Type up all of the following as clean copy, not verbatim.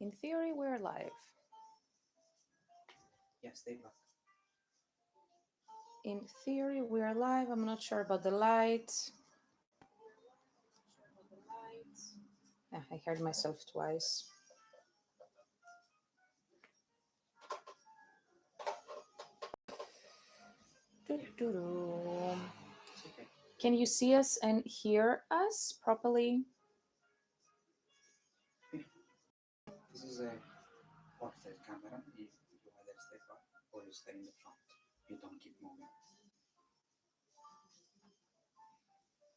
In theory, we're live. Yes, they back. In theory, we're live. I'm not sure about the light. Yeah, I heard myself twice. Doo-doo-doo. It's okay. Can you see us and hear us properly? This is a portrait camera. You either stay back or you stay in the front. You don't keep moving.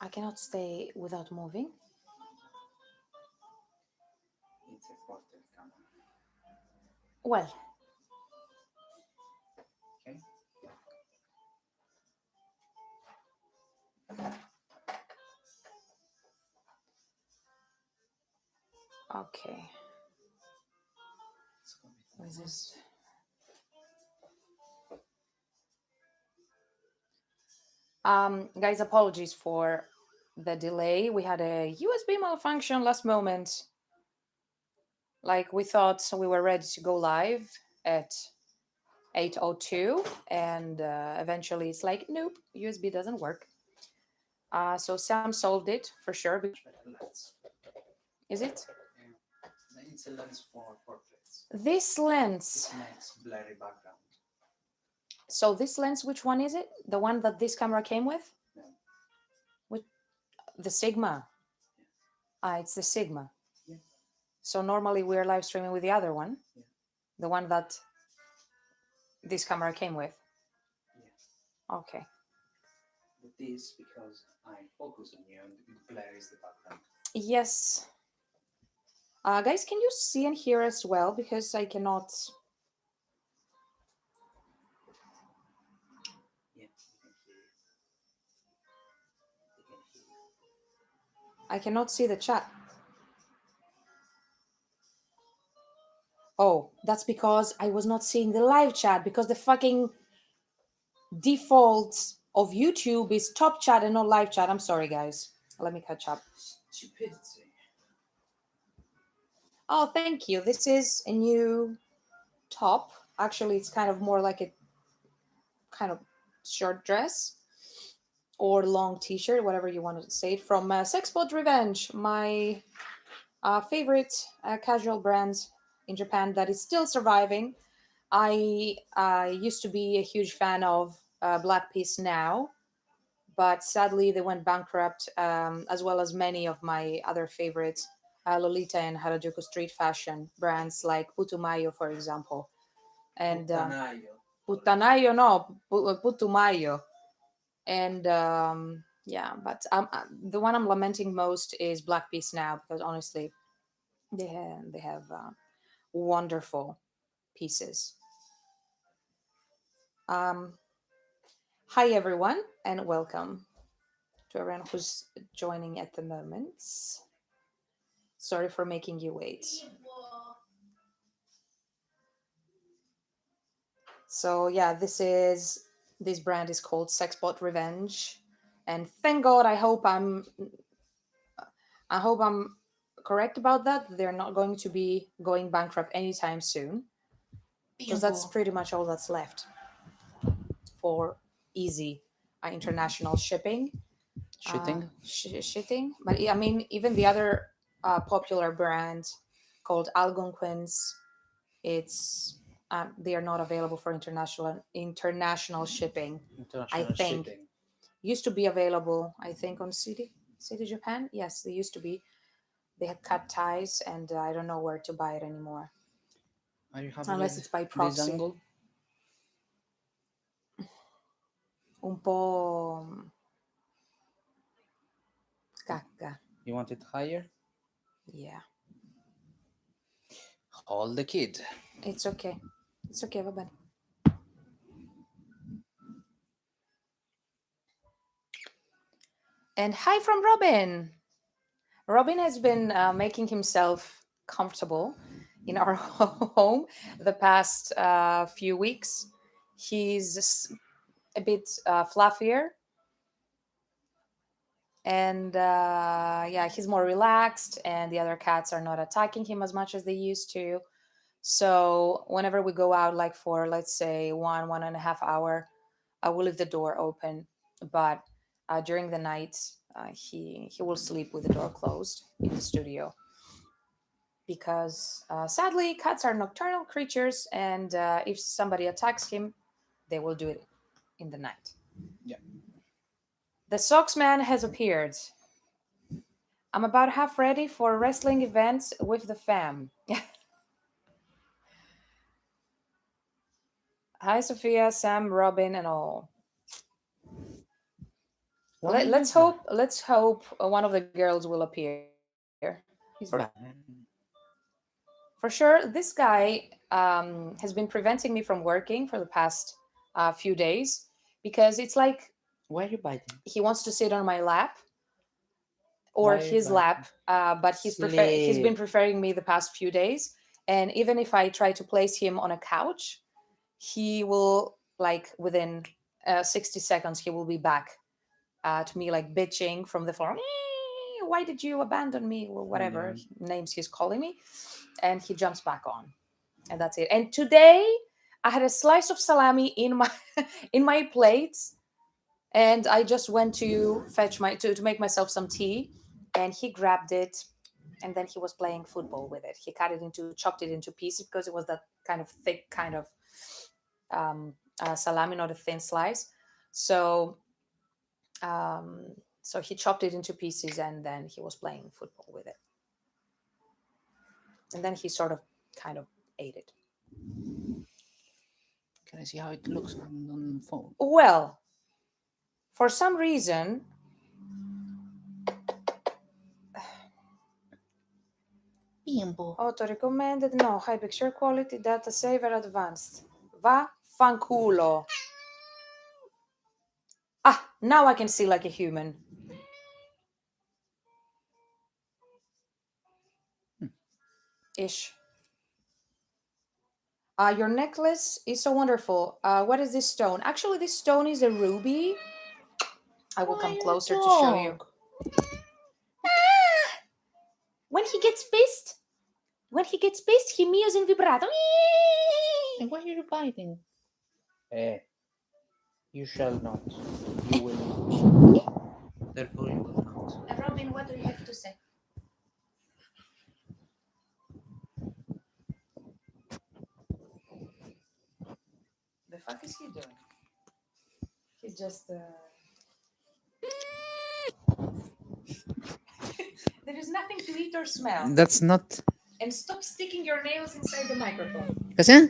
I cannot stay without moving. It's a portrait camera. Well, Okay? okay. Let's go with What is this? Guys, apologies for the delay. We had a USB malfunction last moment. Like we thought we were ready to go live at 8:02, and eventually it's like, nope, USB doesn't work. So Sam solved it for sure. much better lens. Is it? It's a lens for portraits. This lens. It makes blurry background. So this lens, which one is it? The one that this camera came with? No. The Sigma. Yeah. It's the Sigma. Yeah. So normally we're live streaming with the other one. Yeah. The one that this camera came with. Yeah. Okay. But this, because I focus on you and it blurs the background. Yes. Guys, can you see and hear as well? Because I cannot. Yeah, you can hear you. They can hear you. I cannot see the chat. Oh, that's because I was not seeing the live chat because the fucking default of YouTube is top chat and not live chat. I'm sorry, guys. Let me catch up. Stupidity. Oh, thank you. This is a new top. Actually, it's kind of more like a kind of short dress or long t-shirt, whatever you want to say it, from Sexpot Revenge, my favorite casual brand in Japan that is still surviving. I used to be a huge fan of Black Peace Now, but sadly they went bankrupt, as well as many of my other favorites, Lolita and Harajuku street fashion brands like Putumayo, for example. And Puttanaio. Putanayo, no, Putumayo. And yeah, but the one I'm lamenting most is Black Peace Now because honestly, they have wonderful pieces. Um, Hi everyone, and welcome to everyone who's joining at the moment. Sorry for making you wait. So yeah, this brand is called Sexbot Revenge, and thank God I hope I'm correct about that. They're not going to be going bankrupt anytime soon because that's pretty much all that's left for easy international shipping. Shitting. But I mean, even the other popular brand called Algonquins, it's they are not available for international shipping. I International think shipping. used to be available. I think on City Japan. Yes, they used to be. They had cut ties, and I don't know where to buy it anymore Are you happy unless with it's by this proxy. angle? Un po' cacca. You want it higher? Yeah, Hold the kid. it's okay. It's okay, va bene. And hi from Robin. Robin has been making himself comfortable in our home the past few weeks. He's a bit fluffier. And yeah, he's more relaxed, and the other cats are not attacking him as much as they used to. So whenever we go out, like for let's say 1.5 hour, I will leave the door open, but during the night, he will sleep with the door closed in the studio, because sadly cats are nocturnal creatures, and if somebody attacks him, they will do it in the night. Yeah. The socks man has appeared. I'm about half ready for wrestling events with the fam. Hi, Sophia, Sam, Robin, and all. Why you Let's that? hope. Let's hope one of the girls will appear. He's back. For sure, this guy has been preventing me from working for the past few days, because it's like Why are you biting? he wants to sit on my lap or Why are you his biting? lap, but he's been Sleep. preferring me the past few days. And even if I try to place him on a couch, he will, like, within 60 seconds he will be back to me, like bitching from the floor. Why did you abandon me, or Yeah. whatever names he's calling me? And he jumps back on, and that's it. And today I had a slice of salami in my in my plates, and I just went to fetch to make myself some tea, and he grabbed it, and then he was playing football with it. He chopped it into pieces, because it was that kind of thick kind of salami, not a thin slice. So um, so he chopped it into pieces, and then he was playing football with it, and then he sort of kind of ate it. Can I see how it looks on the phone? Well, for some reason, Bimbo. auto recommended, no, high picture quality, data saver, advanced. Va fanculo. Ah, now I can see like a human. Ish. Your necklace is so wonderful. What is this stone? Actually, this stone is a ruby. I will come closer to show you. When he gets pissed, he mews in vibrato. And why are you biting? Eh, you shall not. You will not. Therefore, you will not. Robin, what do you have to say? The fuck is he doing? He's just. There is nothing to eat or smell. That's not. And stop sticking your nails inside the microphone. Kasi?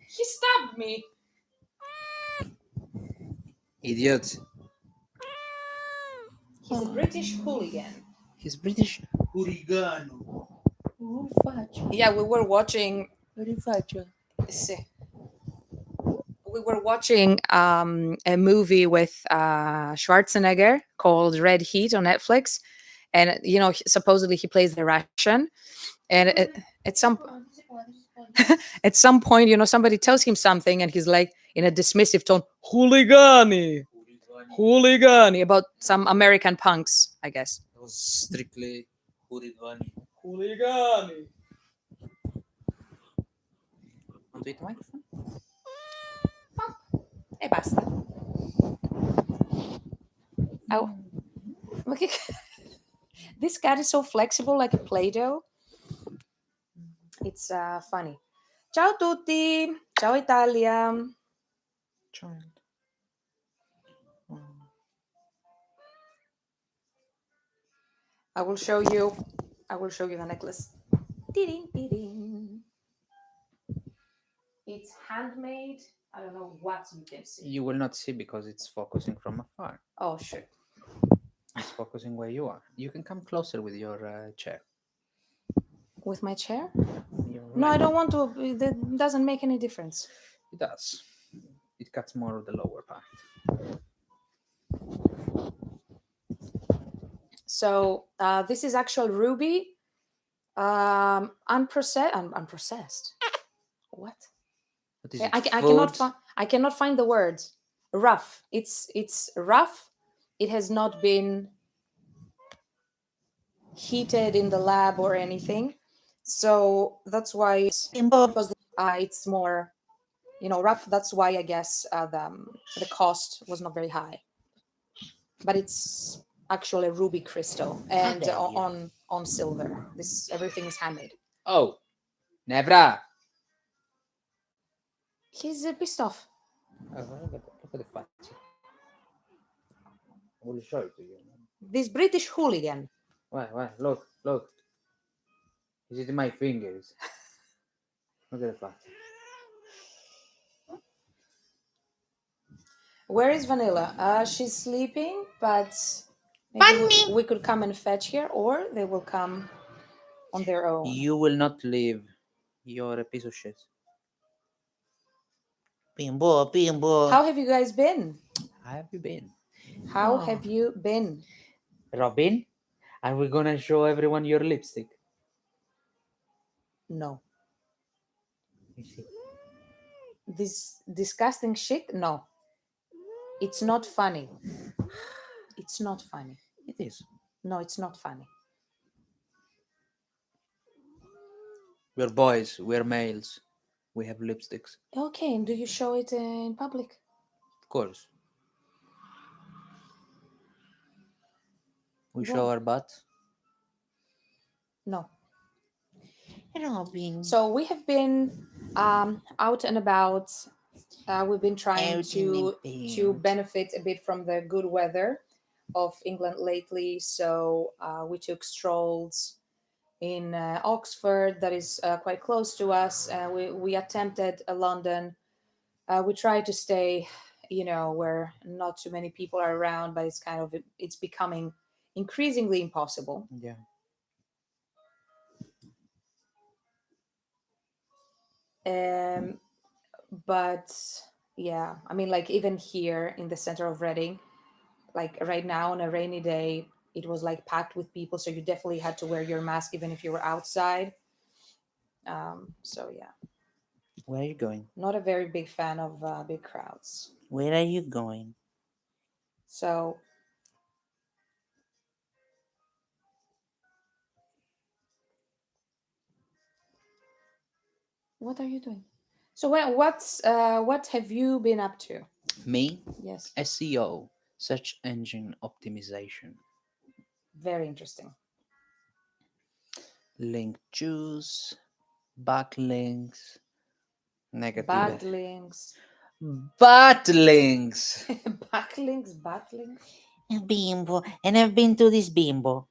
He stabbed me. Idiot. He's a British hooligan. He's British. Hurigano. Yeah, we were watching. Rifaccio. We were watching a movie with Schwarzenegger called Red Heat on Netflix, and supposedly he plays the Russian, and at some point, somebody tells him something, and he's like in a dismissive tone, "Hooligani, hooligani," about some American punks, I guess. It was strictly Hurigani. Hooligani. Want to eat the microphone? E basta. Oh, look at this cat is so flexible, like a Play-Doh. It's funny. Ciao tutti. Ciao Italia. Child. I will show you. I will show you the necklace. Ding, ding. It's handmade. I don't know what you can see. You will not see because it's focusing from afar. Oh shit! It's focusing where you are. You can come closer with your chair. With my chair? You're No, I right. don't want to. That doesn't make any difference. It does. It cuts more of the lower part. So this is actual ruby, unprocessed. What? What is I, it? I, I Food? cannot find. I cannot find the words. rough. It's rough. It has not been heated in the lab or anything, so that's why Bimbo. it's more, rough. That's why I guess the cost was not very high, but it's actually ruby crystal How and dare you? on silver. This everything is handmade. Oh, Nevra. He's pissed off. Oh, look at the faccia. I will show it to you. This British hooligan. Why? Look, look. He's eating my fingers. Look at the faccia. Where is Vanilla? She's sleeping, but maybe Bunny! we could come and fetch her, or they will come on their own. You will not leave. You're a piece of shit. Bimbo, Bimbo. How have you guys been? How have you been? How Oh. have you been? Robin, are we gonna show everyone your lipstick? No. You see. This disgusting shit? No. It's not funny. It's not funny. It is. No, it's not funny. We're boys, we're males. We have lipsticks. Okay, and do you show it in public? Of course. We Well, show our butt. no. Robin. So we have been out and about. We've been trying Out to and about. benefit a bit from the good weather of England lately. So we took strolls in Oxford, that is quite close to us. We attempted London. We try to stay, where not too many people are around, but it's becoming increasingly impossible. Yeah. Um, but yeah, I mean, like even here in the center of Reading, like right now on a rainy day, it was like packed with people, so you definitely had to wear your mask even if you were outside. So yeah, Where are you going? not a very big fan of big crowds. Where are you going? So what are you doing? So what have you been up to? Me? Yes, SEO, search engine optimization. very interesting. Link juice, backlinks, negative. Backlinks, Backlinks. backlinks. Bimbo, and I've been to this bimbo.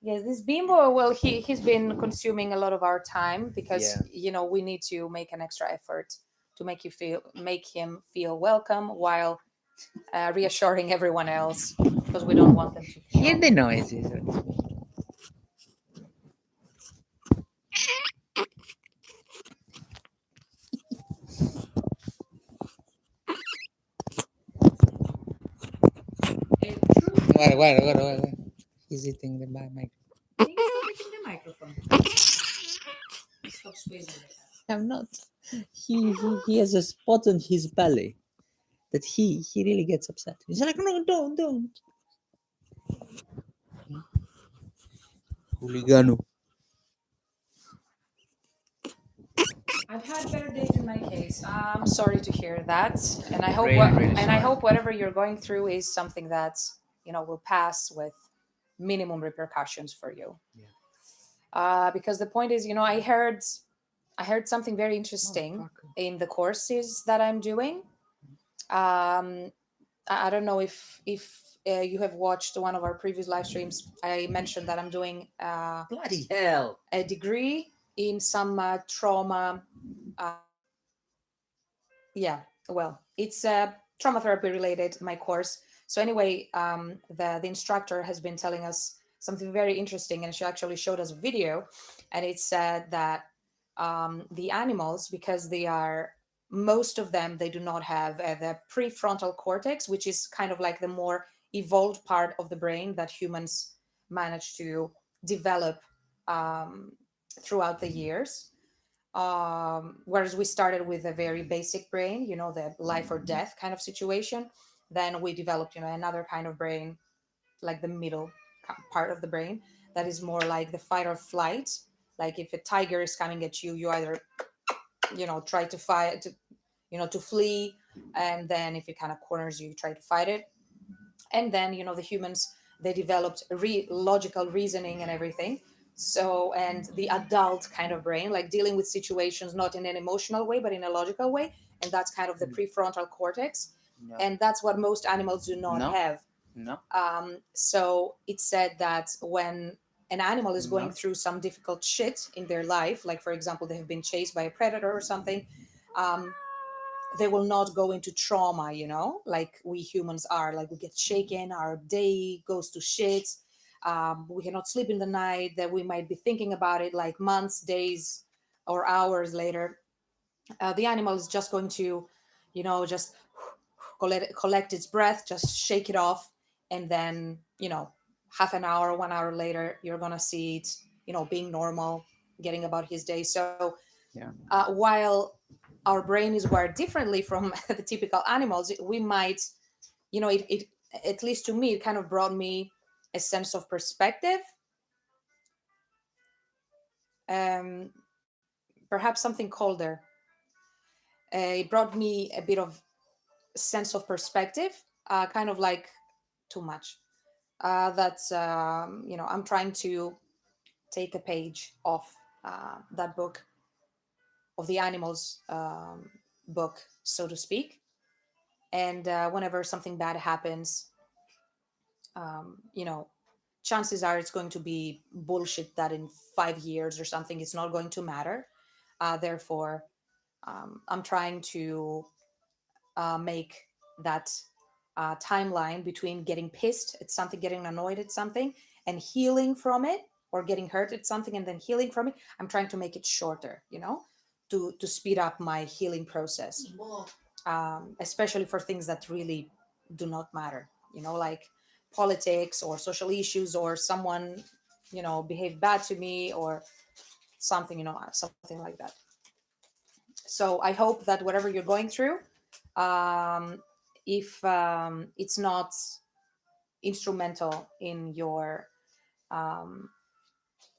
Yes, this Bimbo. Well, he's been consuming a lot of our time because Yeah. we need to make an extra effort to make him feel welcome while reassuring everyone else because we don't want them to Hear feel. the noises. What? He's eating the mic. He's eating the microphone. Stop squeezing it. I'm not. He has a spot on his belly that he really gets upset. He's like, no, don't. Hooligan. I've had better days in my case. I'm sorry to hear that, and I hope Really and I sorry. hope whatever you're going through is something that will pass with minimum repercussions for you. Because the point is, I heard something very interesting in the courses that I'm doing. I don't know if you have watched one of our previous live streams. I mentioned that I'm doing Bloody hell. a degree in some trauma. Yeah, well, it's trauma therapy related, my course. So anyway, the instructor has been telling us something very interesting, and she actually showed us a video, and it said that the animals, because they are most of them, they do not have the prefrontal cortex, which is kind of like the more evolved part of the brain that humans manage to develop um, throughout the years. Whereas we started with a very basic brain, the life or death kind of situation. Then we developed, another kind of brain, like the middle part of the brain, that is more like the fight or flight. Like if a tiger is coming at you, you either, try to fight, to flee, and then if it kind of corners you, you try to fight it. And then the humans, they developed logical reasoning and everything. So, and the adult kind of brain, like dealing with situations not in an emotional way but in a logical way, and that's kind of the Mm. prefrontal cortex. No. And that's what most animals do not No. have. No. So it's said that when an animal is going No. through some difficult shit in their life, like for example they have been chased by a predator or something, um, they will not go into trauma, like we humans are. Like we get shaken, our day goes to shit, we cannot sleep in the night, that we might be thinking about it like months, days, or hours later. The animal is just going to, just collect its breath, just shake it off, and then, half an hour, 1 hour later, you're gonna see it, being normal, getting about his day. So Yeah. while our brain is wired differently from the typical animals, we might, it at least to me, it kind of brought me a sense of perspective, um, perhaps something colder. It brought me a bit of sense of perspective, kind of like too much. That's I'm trying to take a page off that book, of the animals book, so to speak. And whenever something bad happens, you know, chances are it's going to be bullshit that in 5 years or something it's not going to matter. Therefore, I'm trying to make that timeline between getting pissed at something, getting annoyed at something, and healing from it, or getting hurt at something and then healing from it. I'm trying to make it shorter, to speed up my healing process, especially for things that really do not matter, like politics or social issues, or someone, behaved bad to me or something, something like that. So I hope that whatever you're going through, if it's not instrumental in your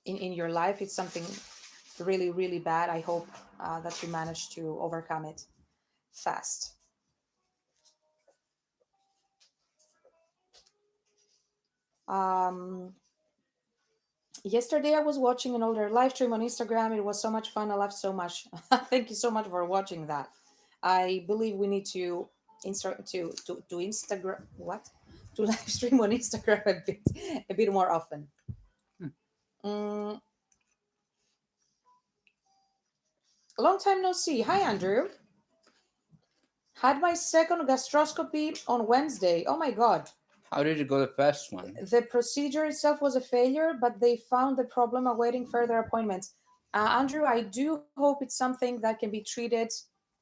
in your life, it's something really really bad. I hope that you manage to overcome it fast. um Yesterday I was watching an older live stream on Instagram. It was so much fun. I laughed so much. Thank you so much for watching that. I believe we need to insert to Instagram, what, to live stream on Instagram a bit more often. Hmm. Mm, long time no see. Hi Andrew. Had my second gastroscopy on Wednesday. Oh my god. How did it go the first one? The procedure itself was a failure, but they found the problem awaiting further appointments. Andrew, I do hope it's something that can be treated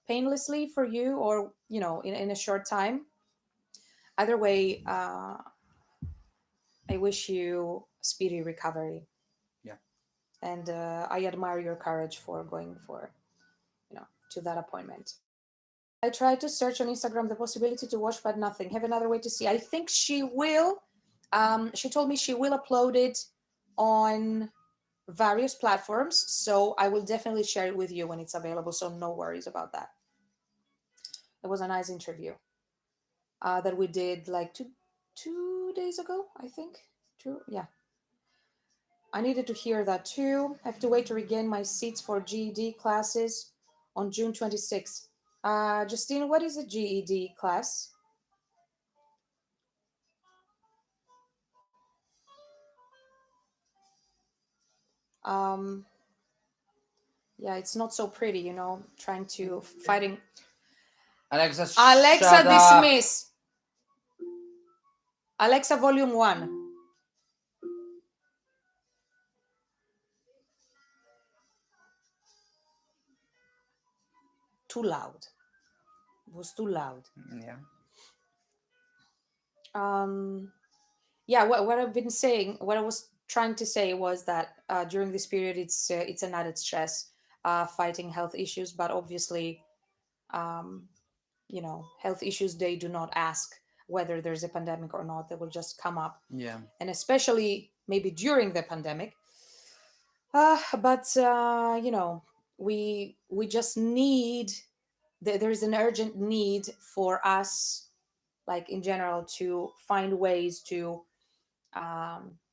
painlessly for you, or in a short time. Either way, I wish you speedy recovery, Yeah. and I admire your courage for going for to that appointment. I tried to search on Instagram the possibility to watch, but nothing. Have another way to see. I think she will. She told me she will upload it on various platforms, so I will definitely share it with you when it's available. So no worries about that. It was a nice interview that we did like two days ago, I think. Two, yeah. I needed to hear that too. I have to wait to regain my seats for GED classes on June 26th. Justine, what is a GED class? Um, yeah, it's not so pretty, trying to fighting. Alexa, Alexa, shut up! dismiss. Alexa, volume 1. Too loud. It was too loud. Yeah. Um, yeah, what I've been saying, what I was trying to say was that during this period, it's an added stress. fighting health issues. But obviously, um, health issues, they do not ask whether there's a pandemic or not. They will just come up, Yeah. and especially maybe during the pandemic. But we just need, there's an urgent need for us, like in general, to find ways to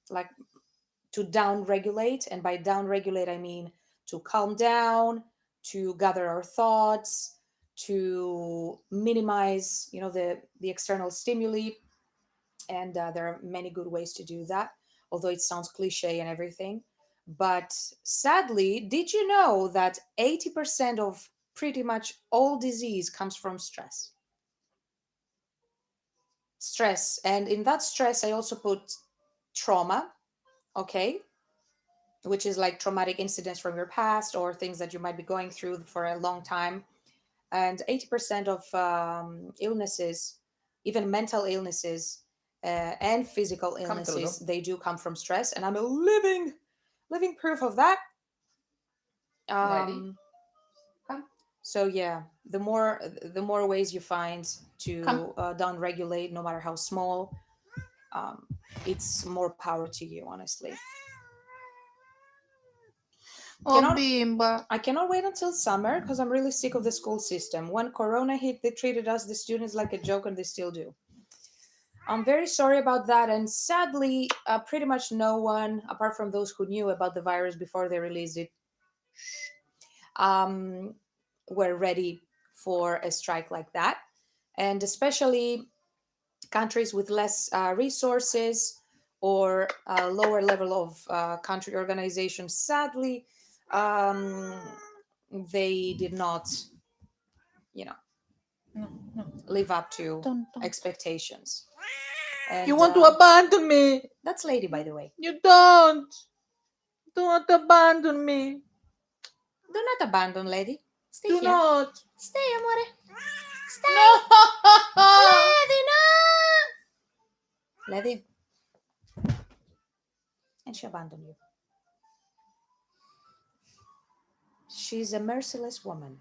like to down regulate. And by down regulate, I mean to calm down, to gather our thoughts, to minimize the external stimuli. And there are many good ways to do that, although it sounds cliche and everything. But sadly, did you know that 80% of pretty much all disease comes from stress? And in that stress, I also put trauma, okay, which is like traumatic incidents from your past or things that you might be going through for a long time. And 80% of illnesses, even mental illnesses, and physical Come, illnesses, Telugu. they do come from stress. And I'm a living proof of that. Lady, um come. so yeah, the more ways you find Come. to down regulate, no matter how small, um it's more power to you, honestly. Oh, Cannot bimba. I cannot wait until summer because I'm really sick of the school system. When Corona hit, they treated us, the students, like a joke, and they still do. I'm very sorry about that. And sadly, pretty much no one, apart from those who knew about the virus before they released it, um, were ready for a strike like that. And especially countries with less resources or lower level of country organization, sadly, um, they did not, you know, No, no. live up to Don't. expectations. You And want to abandon me? that's Lady, by the way. You don't. Do not abandon me. Do not abandon Lady. Stay Do here. not. Stay, amore. Stay. No. Lady, no. Lady. And she abandoned you. She's a merciless woman.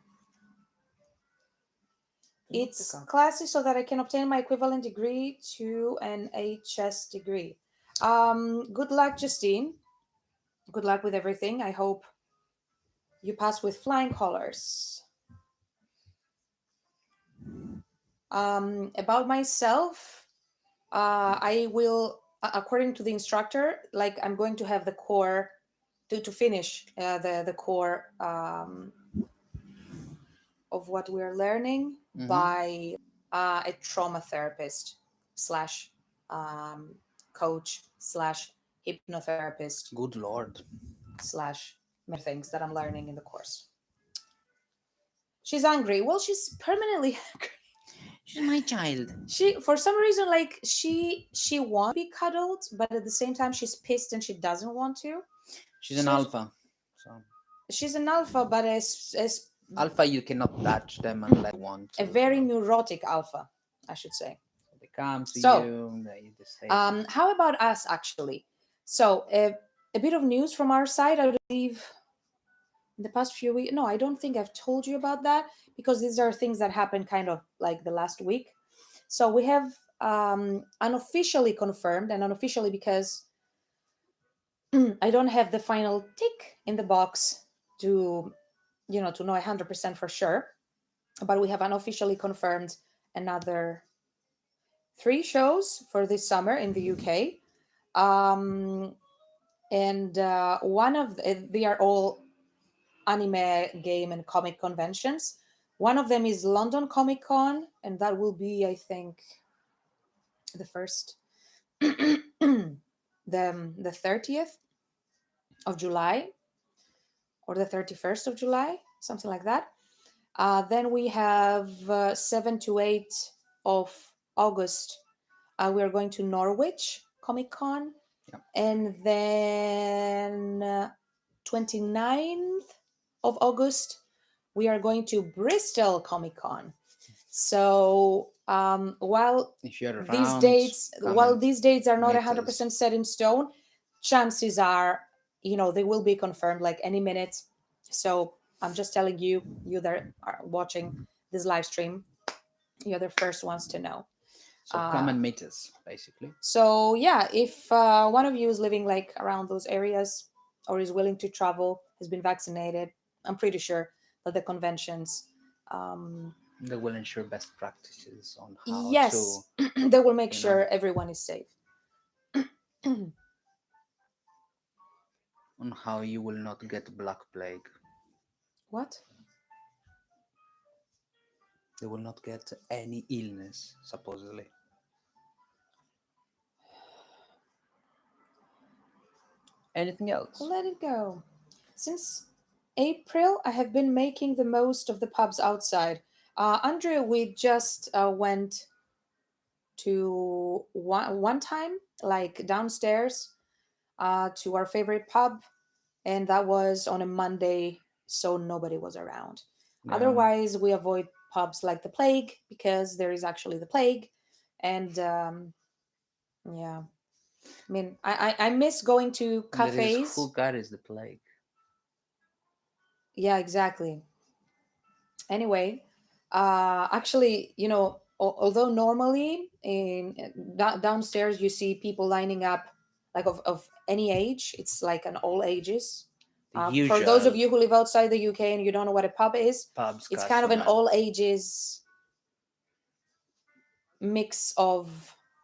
It's classy so that I can obtain my equivalent degree to an HS degree. Good luck, Justine. Good luck with everything. I hope you pass with flying colors. About myself, I will, according to the instructor, like I'm going to have the core to finish the core of what we're learning by a trauma therapist slash coach slash hypnotherapist Good Lord. slash many things that I'm learning in the course. She's angry. Well, she's permanently angry. She's my child. She, for some reason, like she wants to be cuddled, but at the same time she's pissed and she doesn't want to. She's an So alpha. So she's an alpha, but as alpha, you cannot touch them unless you want to. a very neurotic alpha, I should say. They come to So, you. They stay. how about us, actually? So, a bit of news from our side. I believe in the past few weeks. No, I don't think I've told you about that because these are things that happened kind of like the last week. So we have unofficially confirmed, and unofficially because I don't have the final tick in the box to to know 100% for sure, but we have unofficially confirmed another 3 shows for this summer in the UK. And one of they are all anime, game, and comic conventions. One of them is London Comic Con, and that will be, I think, the first, the 30th of July or the 31st of July, something like that. Then we have 7 to 8 of August. We are going to Norwich Comic Con. Yep. And then 29th of August, we are going to Bristol Comic Con. So while If you're around, these dates are not meet 100% set in stone, chances are they will be confirmed like any minute. So I'm just telling you, you that are watching this live stream, you're the first ones to know. So come and meet us, basically. So yeah, if one of you is living like around those areas or is willing to travel, has been vaccinated, I'm pretty sure that the conventions, um, They will ensure best practices on how to, yes, they will make you know, sure everyone is safe. on how you will not get black plague. What? They will not get any illness, supposedly. Anything else? Let it go. Since April, I have been making the most of the pubs outside. Andrea, we just went to one time, like downstairs, to our favorite pub, and that was on a Monday, so nobody was around. Yeah. Otherwise, we avoid pubs like the plague because there is actually the plague, and yeah, I mean, I miss going to There is cafes. who carries the plague. Yeah, exactly. Anyway, actually, although normally in downstairs you see people lining up, like of any age, it's like an all ages. The For those of usual you who live outside the UK and you don't know what a pub is, pub's it's kind of an customer. all ages mix of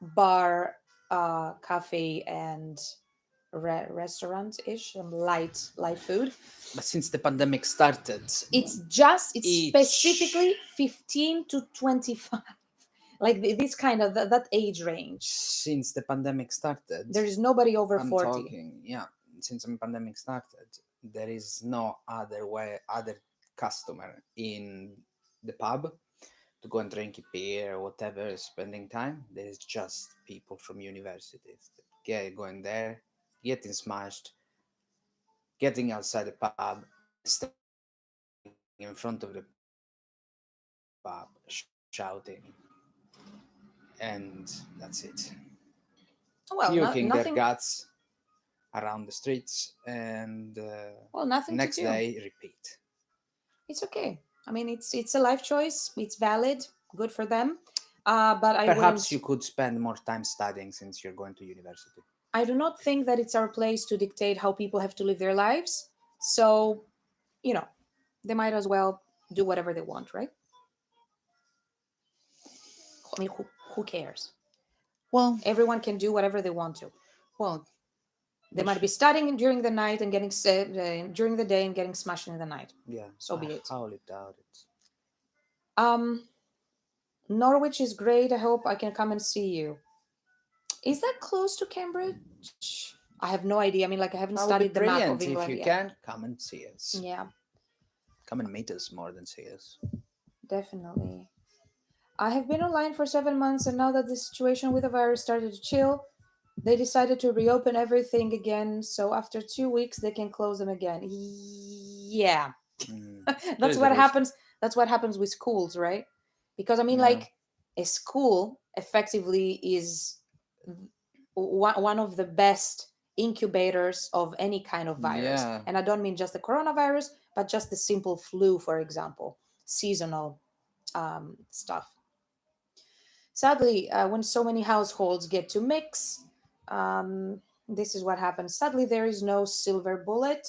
bar, cafe, and restaurant ish, light food. But since the pandemic started, It's each specifically 15 to 25, like this kind of that age range. since the pandemic started, There is nobody over I'm 40. talking, yeah, since the pandemic started, there is no other way, other customer in the pub to go and drink a beer or whatever, spending time. There's just people from universities that going there, getting smashed, getting outside the pub, standing in front of the pub, shouting, and that's it. Puking Well, their not guts nothing. around the streets, and Well, nothing to next do. day repeat. It's okay. I mean, it's a life choice. It's valid. Good for them. But I Perhaps wouldn't. you could spend more time studying since you're going to university. I do not think that it's our place to dictate how people have to live their lives. So, you know, they might as well do whatever they want, right? I mean, who cares? Well, Everyone can do whatever they want to. well, They we might be should, studying during the night and getting during the day and getting smashed in the night. yeah, So I be it. highly doubt it. Um, Norwich is great. I hope I can come and see you. Is that close to Cambridge? I have no idea. I mean, like I haven't That would be studied the map of brilliant if England you yet. can come and see us. Yeah, Come and meet us more than see us. definitely. I have been online for 7 months, and now that the situation with the virus started to chill, they decided to reopen everything again. So after 2 weeks, they can close them again. Yeah, Mm. There that's is a what risk. happens. That's what happens with schools, right? Because I mean, Yeah. like a school effectively is one of the best incubators of any kind of virus, Yeah. and I don't mean just the coronavirus, but just the simple flu, for example, seasonal stuff. Sadly, when so many households get to mix, um, this is what happens. Sadly, there is no silver bullet,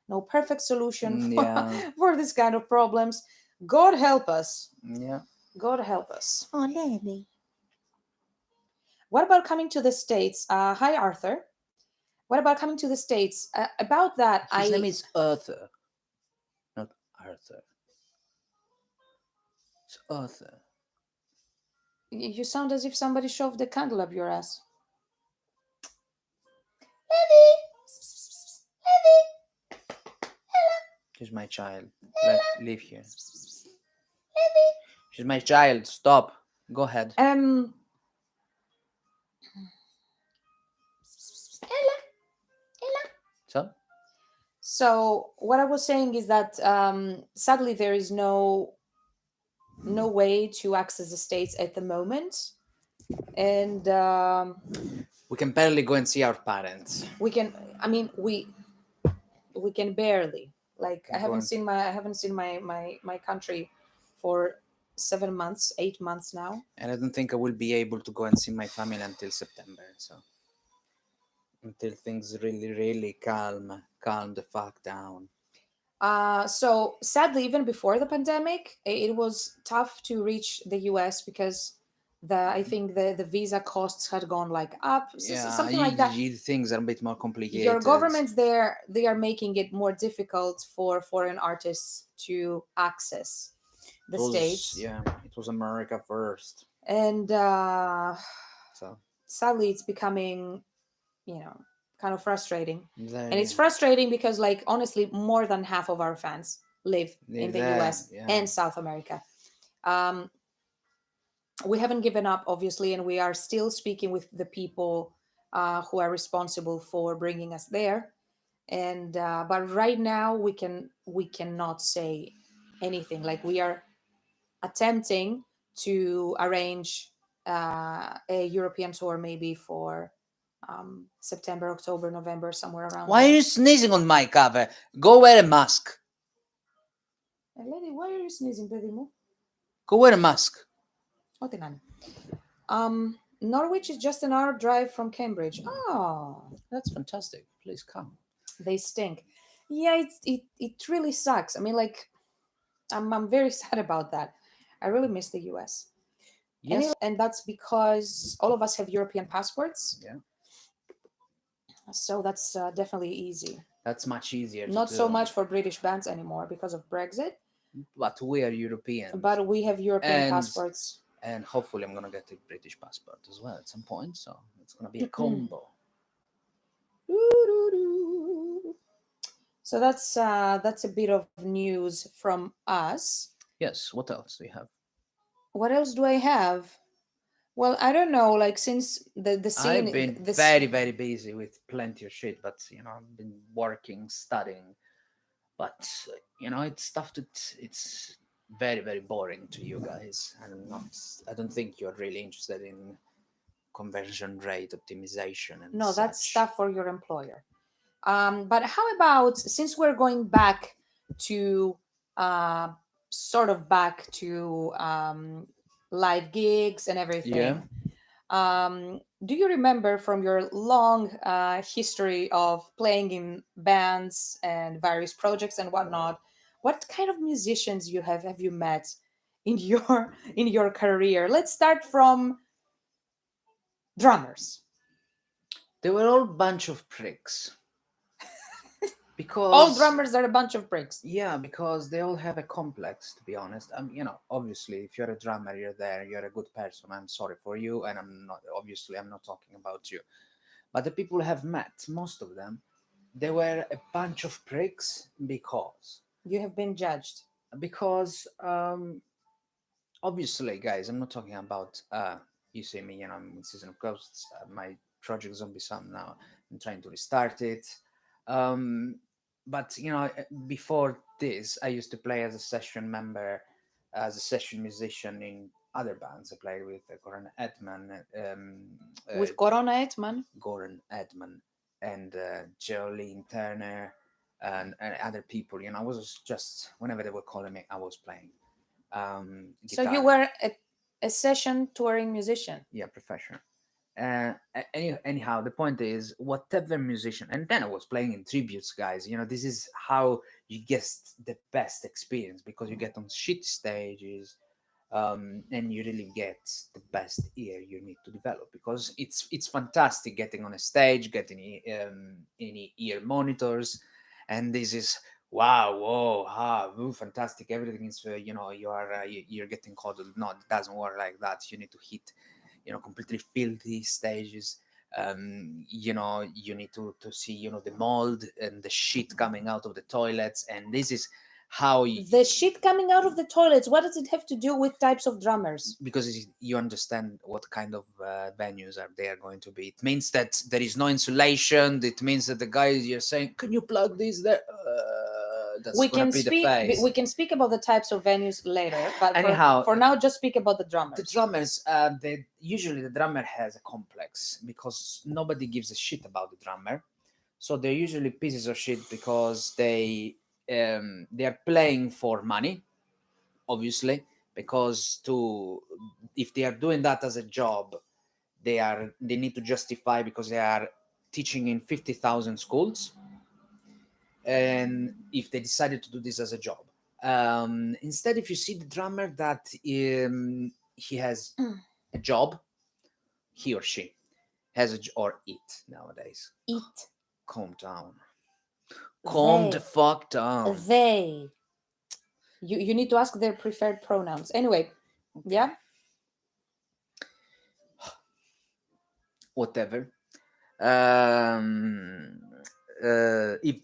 no perfect solution Yeah. for this kind of problems. God help us. Yeah. God help us. Oh, lady. What about coming to the States? Hi, Arthur. What about coming to the States? About that, His name is Arthur, not Arthur. It's Arthur. you sound as if somebody shoved a candle up your ass. She's my child. Live here. She's my child. Stop. Go ahead. So? So what I was saying is that sadly there is no way to access the States at the moment, and We can barely go and see our parents. we can. I mean, we can barely. Like and go and I haven't seen my country for 7 months, 8 months now. and I don't think I will be able to go and see my family until September. So until things really calm the fuck down. So sadly, even before the pandemic, it was tough to reach the US because I think the visa costs had gone like up, Yeah, something like that. things are a bit more Your complicated. governments there, they are making it more difficult for foreign artists to access It the was, states, yeah, it was America first. and So sadly, it's becoming, you know, kind of frustrating. And very, it's frustrating because, like, honestly, more than half of our fans live in they're the there. US Yeah, and South America. Um, we haven't given up, obviously, and we are still speaking with the people who are responsible for bringing us there. And but right now, we cannot say anything. Like, we are attempting to arrange a European tour, maybe for September, October, November, somewhere around why are there. you sneezing on my cover? Go wear a mask. Lady, why are you sneezing, Pedimo? Go wear a mask. Otinan. Norwich is just an hour drive from Cambridge. Oh, That's fantastic. Please come. they stink. Yeah, it really sucks. I mean, like, I'm very sad about that. I really miss the US. Yes. And that's because all of us have European passports, Yeah, so that's definitely easy. that's much easier to Not so do. much for British bands anymore because of Brexit, But we are Europeans, but we have European and passports. hopefully I'm gonna get a British passport as well at some point. So it's gonna be a combo. So that's a bit of news from us. Yes. What else do you have? What else do I have? Well, I don't know. Like, since the I've scene, been this very busy with plenty of shit, but I've been working, studying, but it's stuff that it's very boring to you guys. I don't think you're really interested in conversion rate optimization and no, that's such. stuff for your employer. But how about, since we're going back to uh, sort of back to live gigs and Yeah. everything? Do you remember from your long history of playing in bands and various projects and whatnot, what kind of musicians have you met in your career? Let's start from drummers. They were all bunch of pricks All because drummers are a bunch of pricks. yeah, because they all have a complex, to be honest. Obviously, if you're a drummer, you're there, you're a good person. I'm sorry for you, and I'm not talking about you. But the people I have met, most of them, they were a bunch of pricks You have been judged. because obviously, guys, I'm not talking about you see me, I'm in Season of Ghosts, my project Zombie Sun now. I'm trying to restart it. Um, but before this, I used to play as a session member, as a session musician in other bands. I played with Goran Edman, With Corona Etman. Goran Edman, and Jolene Turner, and other people. I was just whenever they were calling me, I was playing So you guitar. were a session touring musician. Yeah, professional. Anyhow, the point is, whatever musician, and then I was playing in tributes, guys. This is how you get the best experience, because you get on shit stages, and you really get the best ear you need to develop, because it's fantastic getting on a stage, getting any ear monitors, and this is wow, whoa, fantastic. Everything is you're getting coddled. No, it doesn't work like that. You need to hit completely filthy stages. You need to see the mold and the shit coming out of the toilets, and this is how The shit coming out of the toilets, what does it have to do with types of drummers? because you understand what kind of venues are there going to be. It means that there is no insulation. It means that the guys, you're saying, can you plug this there? That's gonna be the face. We can speak about the types of venues later, but Anyhow, for now, just speak about the drummers. the drummers, usually the drummer has a complex, because nobody gives a shit about the drummer. So they're usually pieces of shit because they they are playing for money, obviously, because to if they are doing that as a job, they need to justify because they are teaching in 50,000 schools, and if they decided to do this as a job, instead, if you see the drummer that he has a job, he or she has or it nowadays. It. Calm down. Calm the They. fuck down. They. You need to ask their preferred pronouns. Anyway, Okay. yeah. Whatever. If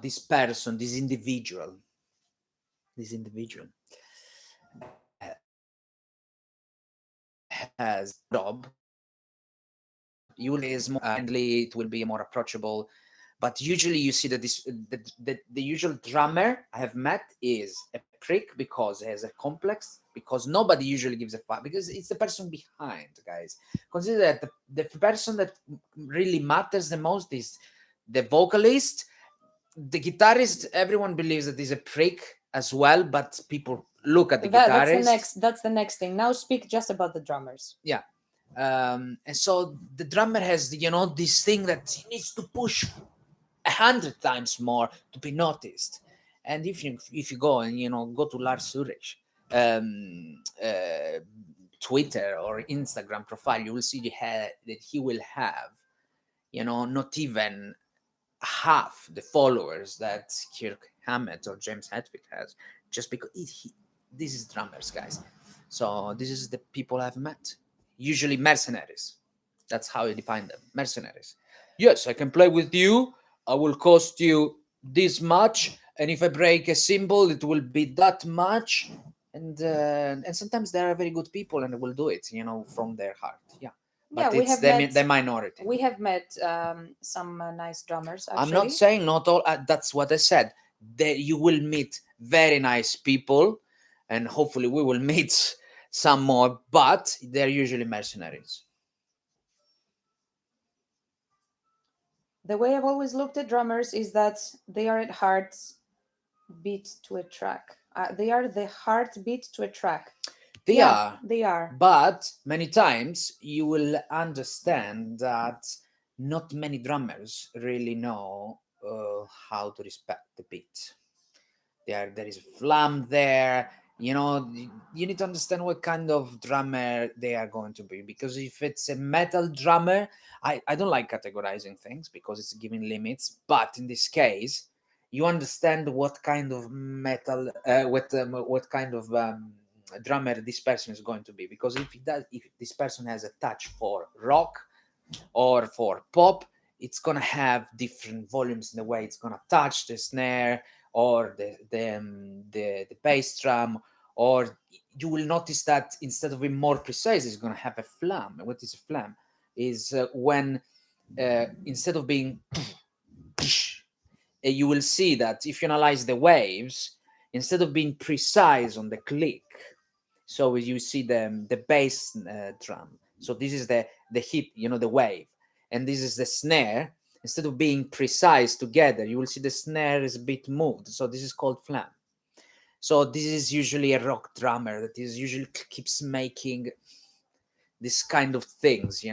this person, this individual has job, you will is more friendly, it will be more approachable. But usually you see that the usual drummer I have met is a prick because he has a complex, because nobody usually gives a fuck, because it's the person behind, guys. Consider that the person that really matters the most is the vocalist. The guitarist, everyone believes that he's a prick as well, but people look at the That's the guitarist. next. That's the next thing. Now speak just about the drummers. Yeah. And so the drummer has this thing that he needs to push 100 times more to be noticed. And if you go and go to Lars Ulrich Twitter or Instagram profile, you will see that he will have not even half the followers that Kirk Hammett or James Hetfield has, just because this is drummers, guys. So this is the people I've met. Usually mercenaries. That's how you define them. Mercenaries. Yes, I can play with you. I will cost you this much, and if I break a symbol, it will be that much. And sometimes they are very good people and will do it, from their heart. Yeah, Yeah, but it's the minority. we have met some nice drummers I'm not actually. saying not all. That's what I said. That you will meet very nice people, and hopefully we will meet some more. But they're usually mercenaries. The way I've always looked at drummers is that they are at heart beat to a track. They are the heartbeat to a track. They Yeah, are, they are. but many times you will understand that not many drummers really know how to respect the beat. There is a flam there. You need to understand what kind of drummer they are going to be, because if it's a metal drummer, I don't like categorizing things because it's giving limits, but in this case you understand what kind of metal what kind of drummer this person is going to be, because if this person has a touch for rock or for pop, it's gonna have different volumes in the way it's gonna touch the snare or the bass drum, or you will notice that instead of being more precise, it's gonna have a flam. What is a flam? Is when instead of being you will see that if you analyze the waves, instead of being precise on the click, so you see the bass drum. So this is the hit, the wave, and this is the snare. Instead of being precise together, you will see the snare is a bit moved. So this is called flam. So this is usually a rock drummer that is usually keeps making this kind of things,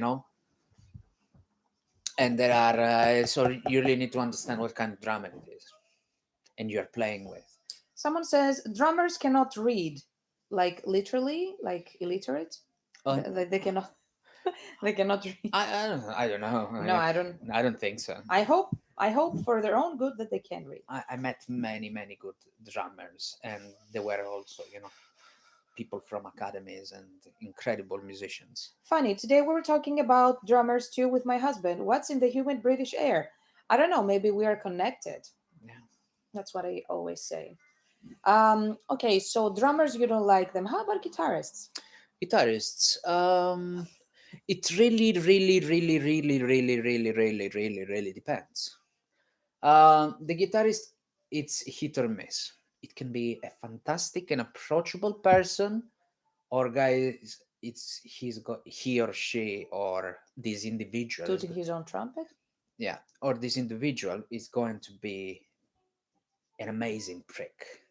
And there are so you really need to understand what kind of drummer it is, and you are playing with. Someone says drummers cannot read, like literally, like illiterate. Uh, They cannot. They cannot read. I don't know. No, I don't. I don't think so. I hope. I hope for their own good that they can read. I met many good drummers, and there were also people from academies and incredible musicians. Funny. Today we were talking about drummers too with my husband. What's in the humid British air? I don't know. Maybe we are connected. Yeah. That's what I always say. Okay, so drummers, you don't like them. How about guitarists? Guitarists, it really depends. The guitarist, it's hit or miss. It can be a fantastic and approachable person, or guys, he or she or this individual Tooting his own trumpet? yeah, or this individual is going to be an amazing prick.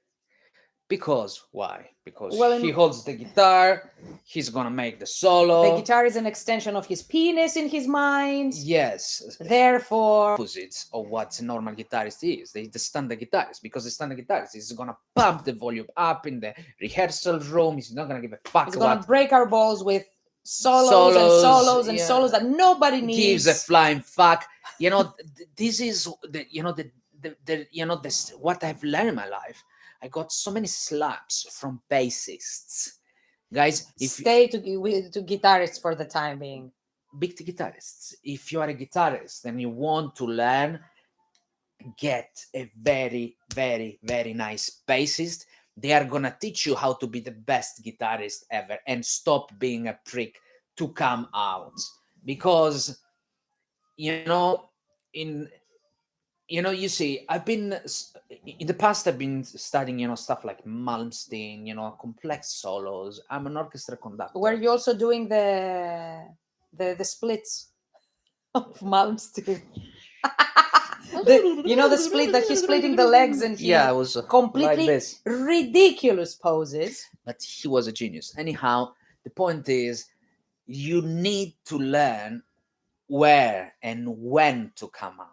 Because why? Because Well, he holds the guitar, he's gonna make the solo. the guitar is an extension of his penis in his mind. Yes. Therefore, Opposites of what a normal guitarist is. The standard guitarist, because the standard guitarist is gonna pump the volume up in the rehearsal room. He's not gonna give a fuck he's gonna about break our balls with solos and solos and yeah, solos that nobody gives a needs. flying fuck. You know, this is the you know this what I've learned in my life. I got so many slaps from bassists, guys. If Stay to guitarists for the time being. big guitarists, if you are a guitarist and you want to learn, get a very, very, very nice bassist. They are gonna teach you how to be the best guitarist ever and stop being a prick to come out. Because you know, in you see, in the past I've been studying, stuff like Malmsteen, complex solos. I'm an orchestra conductor. Were you also doing the splits of Malmsteen? The split that he's splitting the legs and he Yeah, it was completely like this. ridiculous poses. But he was a genius. Anyhow, the point is, you need to learn where and when to come out.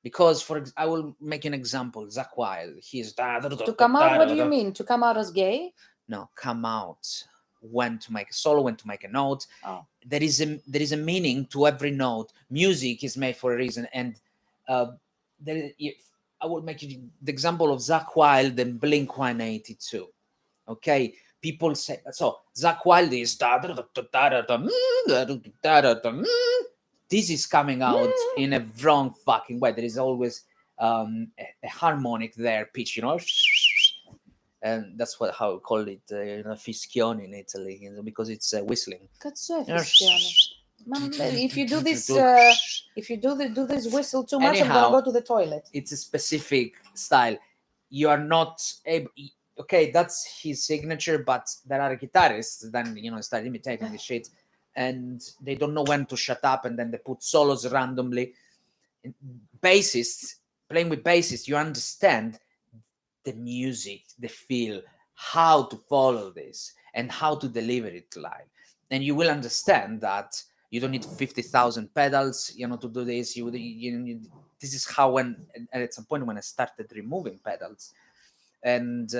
Because I will make an example. Zakk Wylde, he's To come out, what do you mean? To come out as gay? No, come out. When to make a solo, when to make a note. Oh. There is a meaning to every note. Music is made for a reason, and I will make you the example of Zakk Wylde and Blink 182. Okay, people say so. Zakk Wylde is this is coming out in a wrong fucking way. There is always a harmonic there, pitch, and that's how we call it, fischione in Italy, because it's whistling. Cazzo è fischione? If you do this, if you do this whistle too much, Anyhow, I'm gonna go to the toilet. It's a specific style. You are not able. Okay, that's his signature, but there are guitarists then start imitating the shit, and they don't know when to shut up, and then they put solos randomly. Bassists playing with bassists, you understand the music, the feel, how to follow this, and how to deliver it live, and you will understand that you don't need 50,000 pedals, to do this. This is how at some point when I started removing pedals, and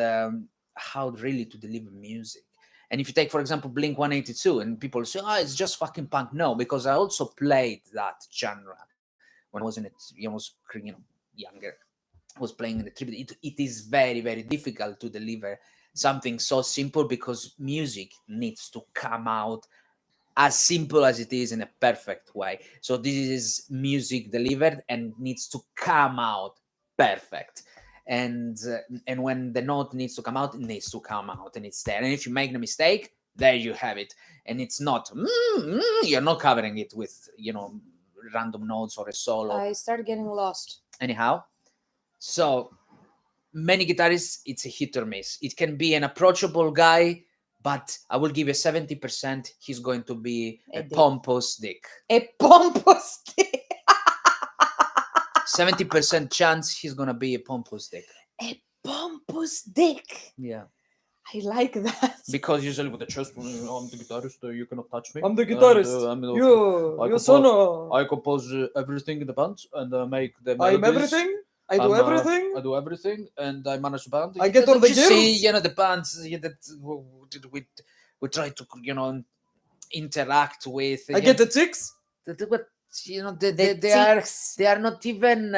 how really to deliver music. And if you take, for example, Blink 182, and people say, "Oh, it's just fucking punk." No, because I also played that genre when I was in it. I was, younger. I was playing in the tribute. It is very, very difficult to deliver something so simple, because music needs to come out as simple as it is in a perfect way. So this is music delivered and needs to come out perfect. And when the note needs to come out, it needs to come out, and it's there. And if you make a mistake, there you have it. And it's not you're not covering it with random notes or a solo. I start getting lost. Anyhow, so many guitarists, it's a hit or miss. It can be an approachable guy, but I will give you 70% he's going to be a pompous dick. A pompous dick. 70% chance he's gonna be a pompous dick. A pompous dick. Yeah. I like that. Because usually with the chest, I'm the guitarist, you cannot touch me. I'm the guitarist. I compose everything in the band and make the melodies. I'm everything. I do everything. I do everything, and I manage the band. I get all the gears. See, the bands that we try to interact with. I get the ticks. But they are not even.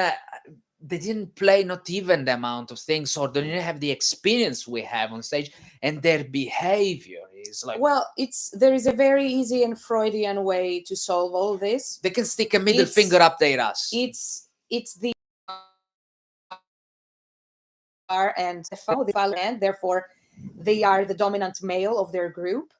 They didn't play not even the amount of things, or they didn't have the experience we have on stage, and their behavior is like. Well, there is a very easy and Freudian way to solve all this. They can stick a middle finger up their ass. It's the and and therefore they are the dominant male of their group.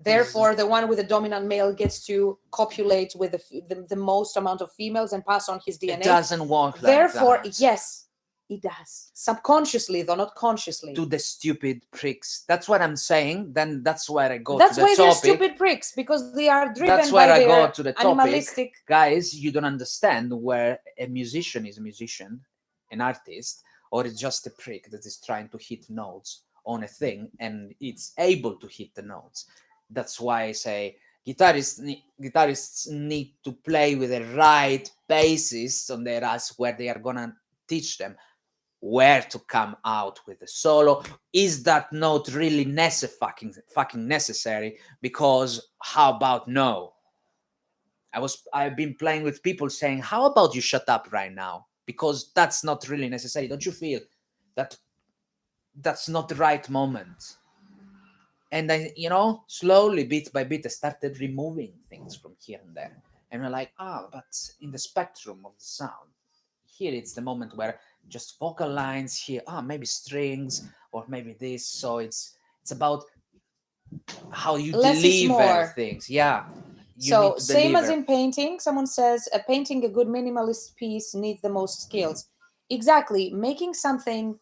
Therefore, the one with the dominant male gets to copulate with the most amount of females and pass on his DNA. It doesn't work like Therefore, that. yes, it does. Subconsciously, though, not consciously. To the stupid pricks. That's what I'm saying. Then that's where I go That's to the why topic. they're stupid pricks, because they are driven That's by where I their go to the animalistic. Guys, you don't understand where a musician is a musician, an artist, or it's just a prick that is trying to hit notes on a thing and it's able to hit the notes. That's why I say guitarists need to play with the right bassists on their ass, where they are gonna teach them where to come out with the solo. Is that note really fucking necessary? Because how about no? I've been playing with people saying, how about you shut up right now? Because that's not really necessary. Don't you feel that that's not the right moment? And I, slowly, bit by bit, I started removing things from here and there. And I'm like, but in the spectrum of the sound, here it's the moment where just vocal lines, here, maybe strings, or maybe this. So it's about how you Less is deliver more. things. Yeah. You need So, to same as deliver. in painting, someone says a painting a good minimalist piece needs the most skills. Exactly. Making something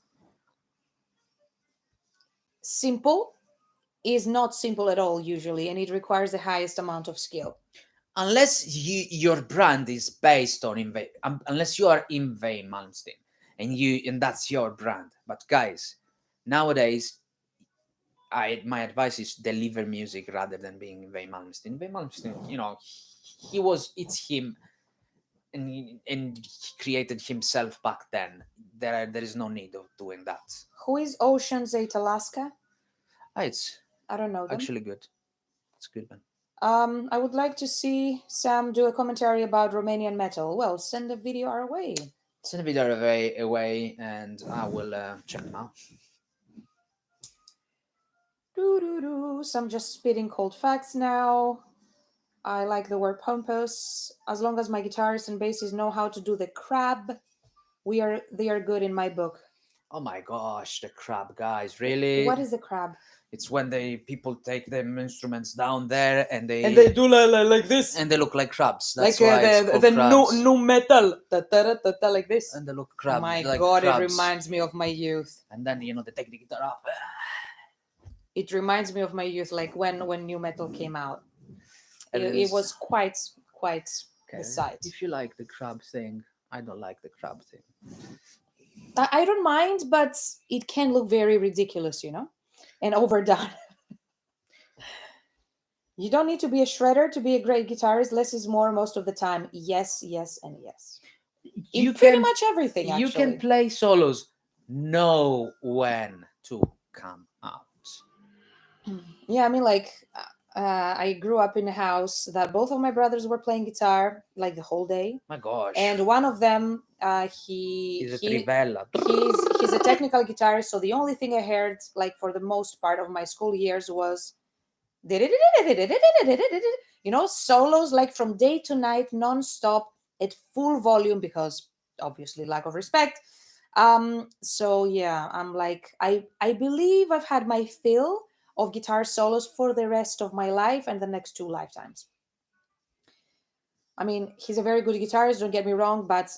simple is not simple at all usually, and it requires the highest amount of skill. Unless your brand is based on unless you are Yngwie Malmsteen and that's your brand. But guys, nowadays, my advice is deliver music rather than being Yngwie Malmsteen. Yngwie Malmsteen, it's him, and he created himself back then. There is no need of doing that. Who is Ocean's 8 Alaska? It's I don't know them. actually good. It's good, man. I would like to see Sam do a commentary about Romanian metal. Well, send a video our way. Send a video away and I will check them out. Some just spitting cold facts now. I like the word pompous. As long as my guitarists and bassists know how to do the crab, they are good in my book. Oh my gosh, the crab, guys! Really? What is the crab? It's when people take them instruments down there and they do like this, and they look like crabs. That's like why it's called the crabs. new metal, like this. And they look crabs. My like God, crabs. it reminds me of my youth. And then they take the guitar up. It reminds me of my youth, like when new metal came out. It was quite the sight. If you like the crab thing, I don't like the crab thing. I don't mind, but it can look very ridiculous, and overdone. You don't need to be a shredder to be a great guitarist. Less is more most of the time. Yes, yes, and yes. In pretty much everything, actually. You can play solos, know when to come out. Yeah, I mean, like, I grew up in a house that both of my brothers were playing guitar, like, the whole day. My gosh. And one of them, he's a trivella. He's a technical guitarist, so the only thing I heard, like, for the most part of my school years was solos, like, from day to night, non-stop, at full volume, because obviously lack of respect. So yeah, I'm like, I believe I've had my fill of guitar solos for the rest of my life and the next 2 lifetimes. I mean, he's a very good guitarist, don't get me wrong, but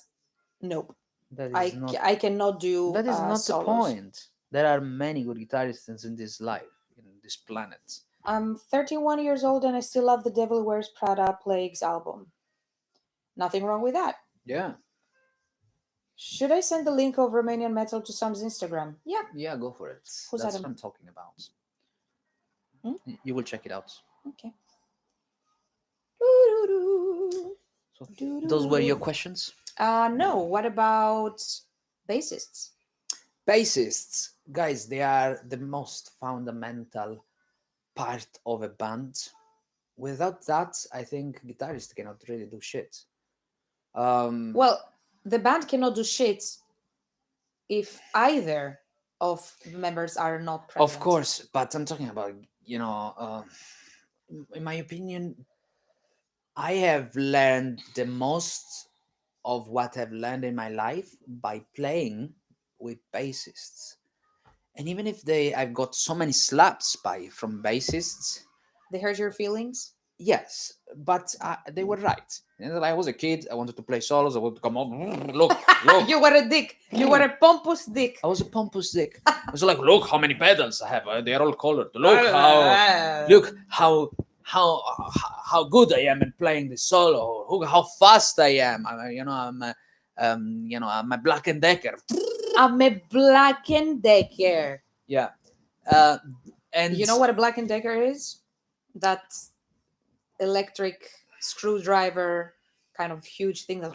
nope. I cannot do that is not solos. the point. There are many good guitarists in this life, in this planet. I'm 31 years old and I still love the Devil Wears Prada Plagues album. Nothing wrong with that. Yeah. Should I send the link of Romanian metal to Sam's Instagram? Yeah. Yeah, go for it. Who's That's Adam? what I'm talking about. You will check it out. Okay. So those were your questions? No. What about bassists? Bassists, guys, they are the most fundamental part of a band. Without that, I think guitarists cannot really do shit. Well, the band cannot do shit if either of the members are not present. Of course, but I'm talking about, in my opinion, I have learned the most of what I've learned in my life by playing with bassists. And even if I've got so many slaps from bassists. They hurt your feelings? Yes, but they were right. I was a kid. I wanted to play solos. I wanted to come up. Look. You were a dick. You were a pompous dick. I was a pompous dick. I was like, look how many pedals I have. They're all colored. Look how good I am in playing the solo. Look how fast I am. I'm a Black and Decker. I'm a Black and Decker. Yeah. Uh, and You know what a Black and Decker is? That electric screwdriver kind of huge thing that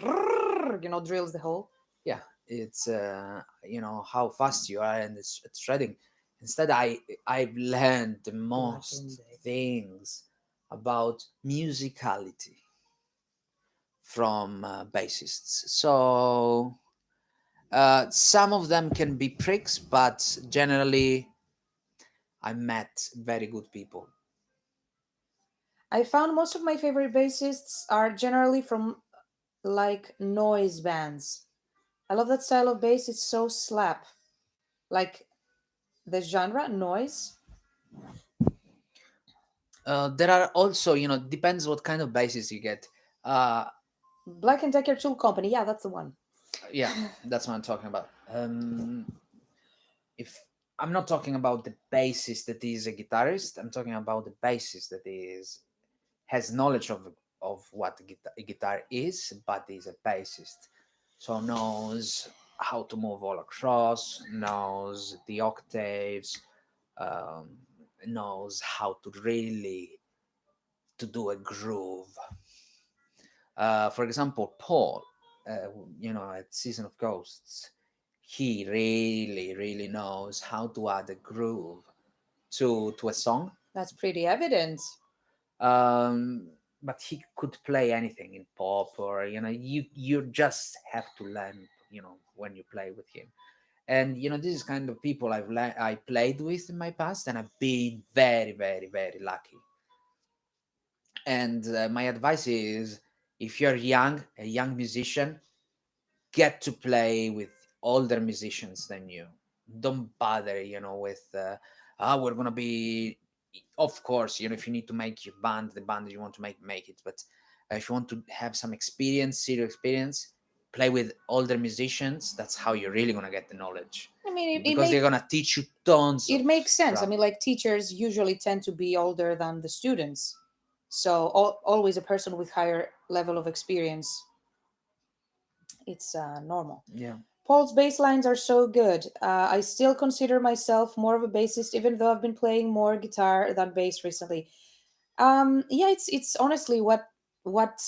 drills the hole. yeah, it's how fast you are, and it's shredding. Instead, I've learned the Black and most Decker. things about musicality from bassists. So some of them can be pricks, but generally, I met very good people. I found most of my favorite bassists are generally from like noise bands. I love that style of bass. It's so slap. Like the genre noise. There are also, depends what kind of bassist you get. Uh, Black and Decker Tool Company. Yeah, that's the one. yeah, that's what I'm talking about. If I'm not talking about the bassist that is a guitarist, I'm talking about the bassist that is has knowledge of what a guitar is, but is a bassist, so knows how to move all across, knows the octaves, um, knows how to really to do a groove. For example, Paul, at Season of Ghosts, he really, really knows how to add a groove to a song. That's pretty evident. Um, but he could play anything in pop, or you just have to learn. When you play with him, and this is kind of people I played with in my past, and I've been very, very, very lucky. And my advice is, if you're a young musician, get to play with older musicians than you. Don't bother, with we're gonna be. Of course, if you need to make your band, the band that you want to make it. But if you want to have some experience, serious experience, play with older musicians. That's how you're really gonna get the knowledge, I mean, because they're gonna teach you tons of it makes sense. I crap. mean, like teachers usually tend to be older than the students, so always a person with higher level of experience. It's normal. Yeah. Paul's bass lines are so good. I still consider myself more of a bassist, even though I've been playing more guitar than bass recently. Yeah, it's honestly what what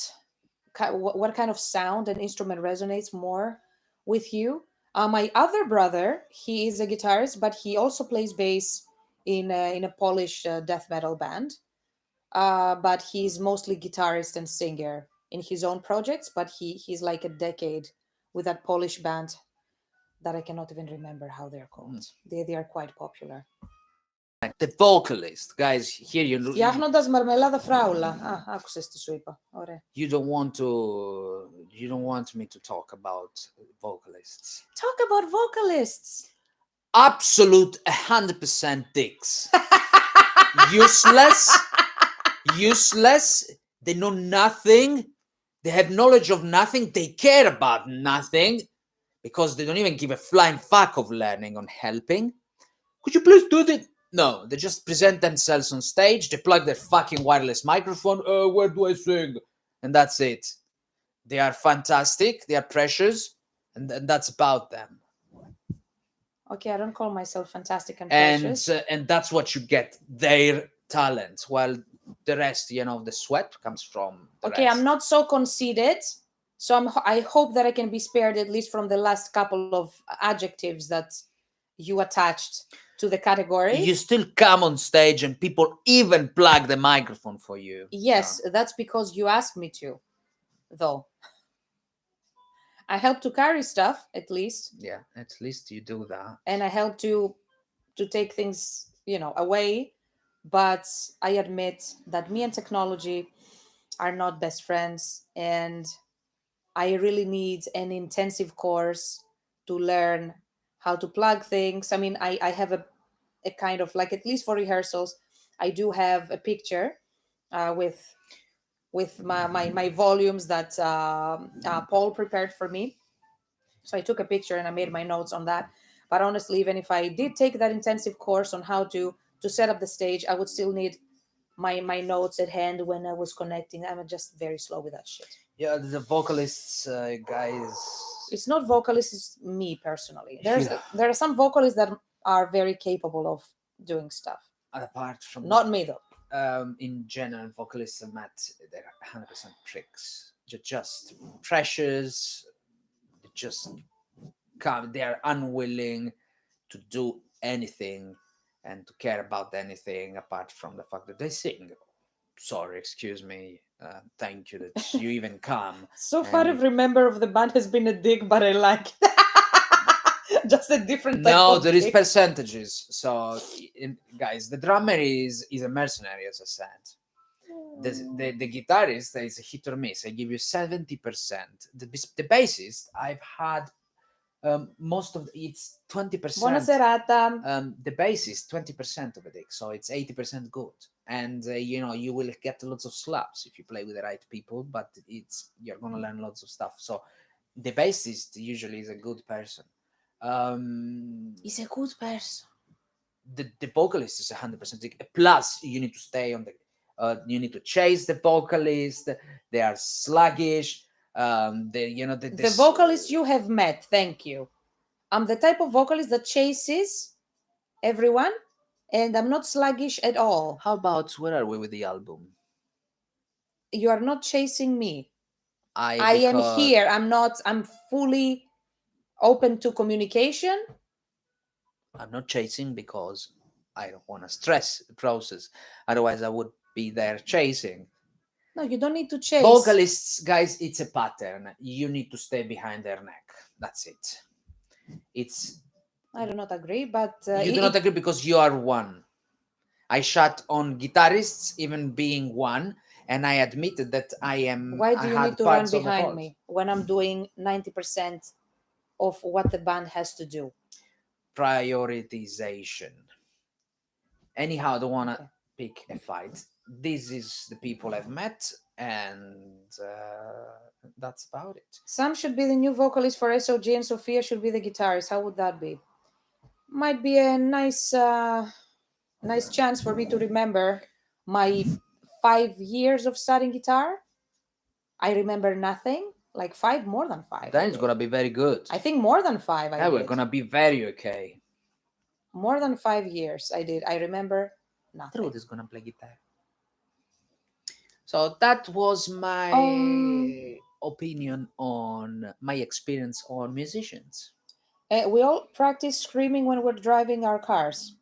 kind of sound and instrument resonates more with you. My other brother, he is a guitarist, but he also plays bass in a Polish death metal band. But he's mostly guitarist and singer in his own projects. But he's like a decade with that Polish band that I cannot even remember how they're called. Mm. They are quite popular. Like the vocalist, guys. Here Φτιάχνοντας μαρμελάδα φράουλα. Άκουσες τι σου είπα. Ωραία. you don't want me to talk about vocalists. Talk about vocalists. Absolute 100% dicks. Useless. Useless. They know nothing. They have knowledge of nothing. They care about nothing, because they don't even give a flying fuck of learning or helping. Could you please do that? No, they just present themselves on stage. They plug their fucking wireless microphone. Where do I sing? And that's it. They are fantastic. They are precious, and that's about them. Okay, I don't call myself fantastic and And precious. and that's what you get. Their talent. While the rest, the sweat comes from the Okay, rest. I'm not so conceited. So I hope that I can be spared at least from the last couple of adjectives that you attached to the category. You still come on stage, and people even plug the microphone for you. Yes, So, that's because you asked me to, though. I help to carry stuff at least, yeah, at least you do that. and I help to take things, away. But I admit that me and technology are not best friends, and I really need an intensive course to learn how to plug things. I mean, I have a kind of like, at least for rehearsals, I do have a picture with my volumes that Paul prepared for me. So I took a picture and I made my notes on that. But honestly, even if I did take that intensive course on how to set up the stage, I would still need my notes at hand when I was connecting. I'm just very slow with that shit. Yeah, the vocalists, guys. It's not vocalists, it's me personally. Yeah. There are some vocalists that are very capable of doing stuff. Apart from Not me though. in general, vocalists are met. They're 100% pricks. They're just pressures. They just come. They are unwilling to do anything and to care about anything apart from the fact that they sing. Sorry, excuse me. Thank you that you even come. So And far, you- every member of the band has been a dick, but I like it. Just a different type No, of there is dick. percentages. So, guys, the drummer is a mercenary, as I said. The guitarist is a hit or miss. I give you 70%. The bassist, I've had most of it's 20%. Buona serata. The bassist 20% of a dick, so it's 80% good. And you will get lots of slaps if you play with the right people, but you're gonna learn lots of stuff. So the bassist usually is a good person. He's a good person. The vocalist is 100% dick. Plus you need to stay on the you need to chase the vocalist. They are sluggish. The vocalist you have met, thank you. I'm the type of vocalist that chases everyone, and I'm not sluggish at all. How about where are we with the album? You are not chasing me. I am here. I'm fully open to communication. I'm not chasing because I don't want to stress the process. Otherwise, I would be there chasing. No, you don't need to chase. Vocalists, guys, it's a pattern. You need to stay behind their neck. That's it. It's I do not agree, but you do not agree because you are one. I shot on guitarists, even being one, and I admitted that I am. Why do I you had need to run parts of the behind fault. me when I'm doing 90% of what the band has to do? Prioritization. Anyhow, I don't want to Okay. pick a fight. This is the people I've met, and that's about it. Sam should be the new vocalist for SOG, and Sophia should be the guitarist. How would that be? Might be a nice chance for me to remember my 5 years of studying guitar. I remember nothing. Like more than five. Then it's gonna be very good. I think more than five. Yeah, we're gonna be very okay. More than 5 years I did. I remember nothing. Truth is gonna play guitar. So that was my opinion on my experience on musicians. We all practice screaming when we're driving our cars.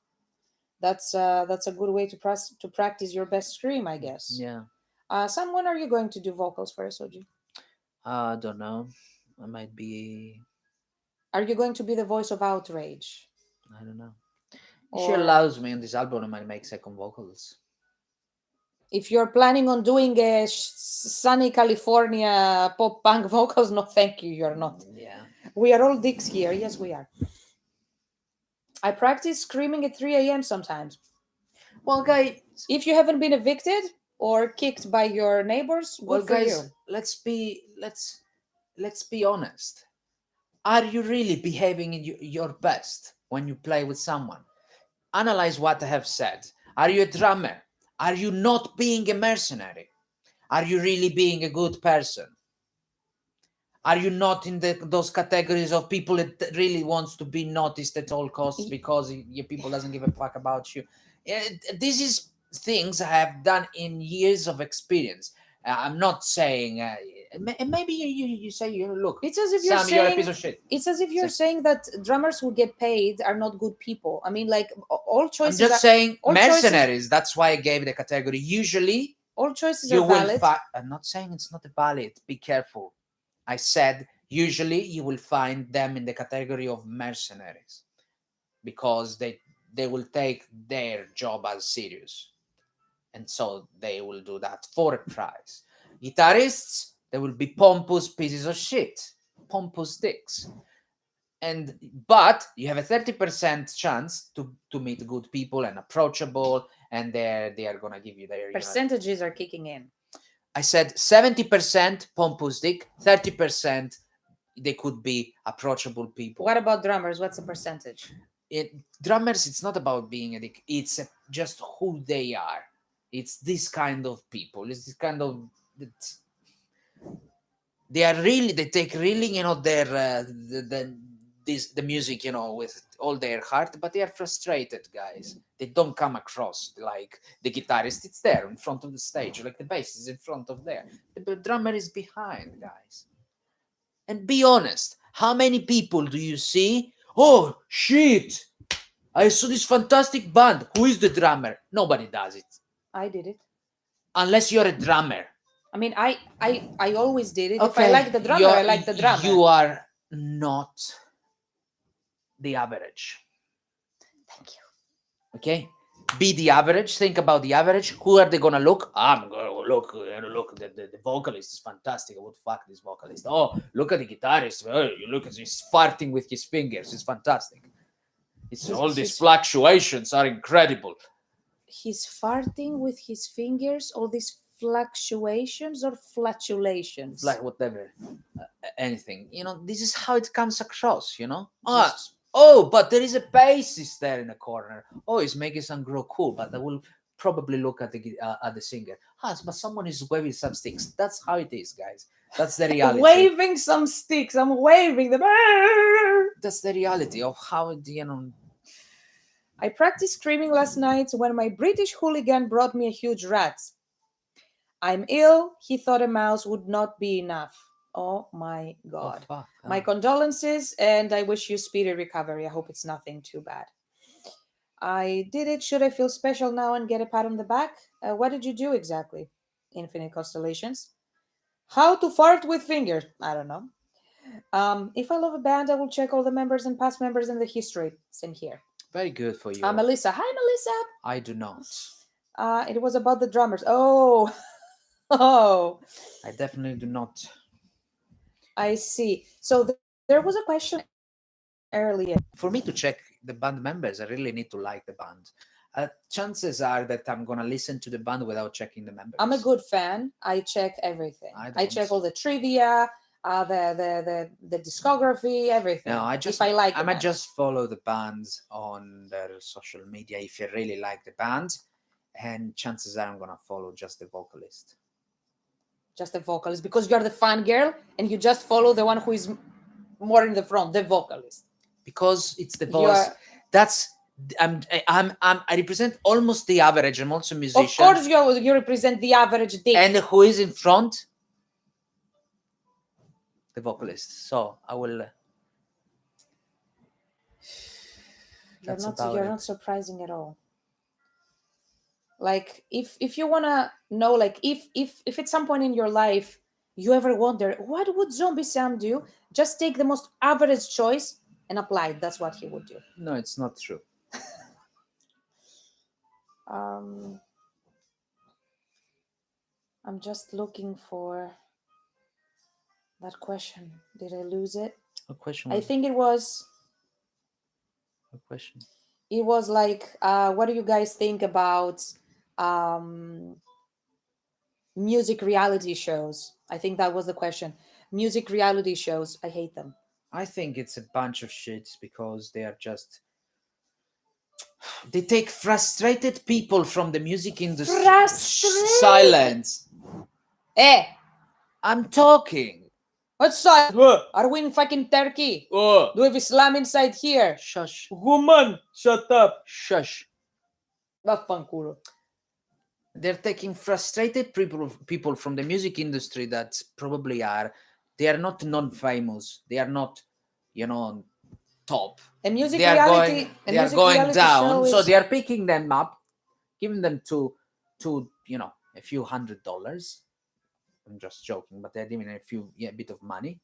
That's a good way to practice your best scream, I guess. Yeah. Sam, when are you going to do vocals for SOG? I don't know. I might be. Are you going to be the voice of outrage? I don't know. If she allows me on this album, I might make second vocals. If you're planning on doing a sunny California pop punk vocals, no, thank you. You're not. Yeah. We are all dicks here. Yes, we are. I practice screaming at 3 a.m. sometimes. Well, guys, if you haven't been evicted or kicked by your neighbors, good for guys, you. let's be honest. Are you really behaving in your best when you play with someone? Analyze what I have said. Are you a drummer? Are you not being a mercenary? Are you really being a good person? Are you not in those categories of people that really wants to be noticed at all costs because your people doesn't give a fuck about you? This is things I have done in years of experience. I'm not saying maybe you say look. It's as if you're Sam, saying you're a piece of shit. It's as if you're saying that drummers who get paid are not good people. I mean, like all choices. I'm just saying all mercenaries. Choices, that's why I gave the category. Usually, all choices you are valid. I'm not saying it's not valid. Be careful. I said usually you will find them in the category of mercenaries because they will take their job as serious, and so they will do that for a price. Guitarists, they will be pompous pieces of shit, pompous dicks. But you have a 30% chance to meet good people and approachable, and they are gonna give you their percentages are kicking in. I said 70% pompous dick, 30% they could be approachable people. What about drummers? What's the percentage? Drummers, it's not about being a dick. It's just who they are. It's this kind of people. It's this kind of. they take really, their the music, with all their heart, but they are frustrated guys. They don't come across like the guitarist. It's there in front of the stage, like the bass is in front of there, the drummer is behind, guys. And be honest, how many people do you see? Oh shit, I saw this fantastic band. Who is the drummer? Nobody does it I did it. unless you're a drummer. I mean, I always did it. If I Okay, like the drummer, I like the you drummer. are not the average. Thank you. Okay, be the average. Think about the average. Who are they gonna look? I'm gonna look. Look, the vocalist is fantastic. What the fuck, this vocalist? Oh, look at the guitarist. Oh, you look at he's farting with his fingers. It's fantastic. It's all these fluctuations are incredible. He's farting with his fingers. All these fluctuations or flatulations. Like whatever, anything. This is how it comes across. Just- Oh, but there is a bassist there in the corner. Oh, he's making some grow cool, but I will probably look at the singer. But someone is waving some sticks. That's how it is, guys. That's the reality. Waving some sticks. I'm waving them. That's the reality of how I practiced screaming last night when my British hooligan brought me a huge rat. I'm ill. He thought a mouse would not be enough. Oh my God. Oh, fuck. My condolences, and I wish you speedy recovery. I hope it's nothing too bad. I did it. Should I feel special now and get a pat on the back? What did you do exactly? Infinite constellations. How to fart with fingers? I don't know. If I love a band, I will check all the members and past members in the history. Same here. Very good for you. Melissa. Hi, Melissa. I do not. It was about the drummers. Oh, oh. I definitely do not. I see. So there was a question earlier. For me to check the band members, I really need to like the band. Chances are that I'm gonna listen to the band without checking the members. I'm a good fan. I check everything. I check all the trivia, the discography, everything. No, if I like, I might just follow the bands on their social media if you really like the band, and chances are I'm gonna follow just the vocalist. Just the vocalist, because you're the fan girl and you just follow the one who is more in the front, the vocalist. Because it's the voice. That's I represent almost the average. I'm also a musician. Of course, you represent the average dick. And who is in front? The vocalist. So I will. You're not surprising at all. Like if you wanna know, like if at some point in your life you ever wonder what would Zombie Sam do, just take the most average choice and apply it. That's what he would do. No, it's not true. I'm just looking for that question. Did I lose it? What question? I think it was. What question? It was like, what do you guys think about music reality shows? I think that was the question. Music reality shows, I hate them. I think it's a bunch of shit because they are just. They take frustrated people from the music industry. Silence. I'm talking. What's that? Are we in fucking Turkey? Do we have Islam inside here? Shush. Woman, shut up. Shush. Vaffanculo. They're taking frustrated people from the music industry that probably they are not non-famous. They are not, top. And music they are reality, they are going down. So they are picking them up, giving them to a few $100s. I'm just joking, but they're giving a bit of money.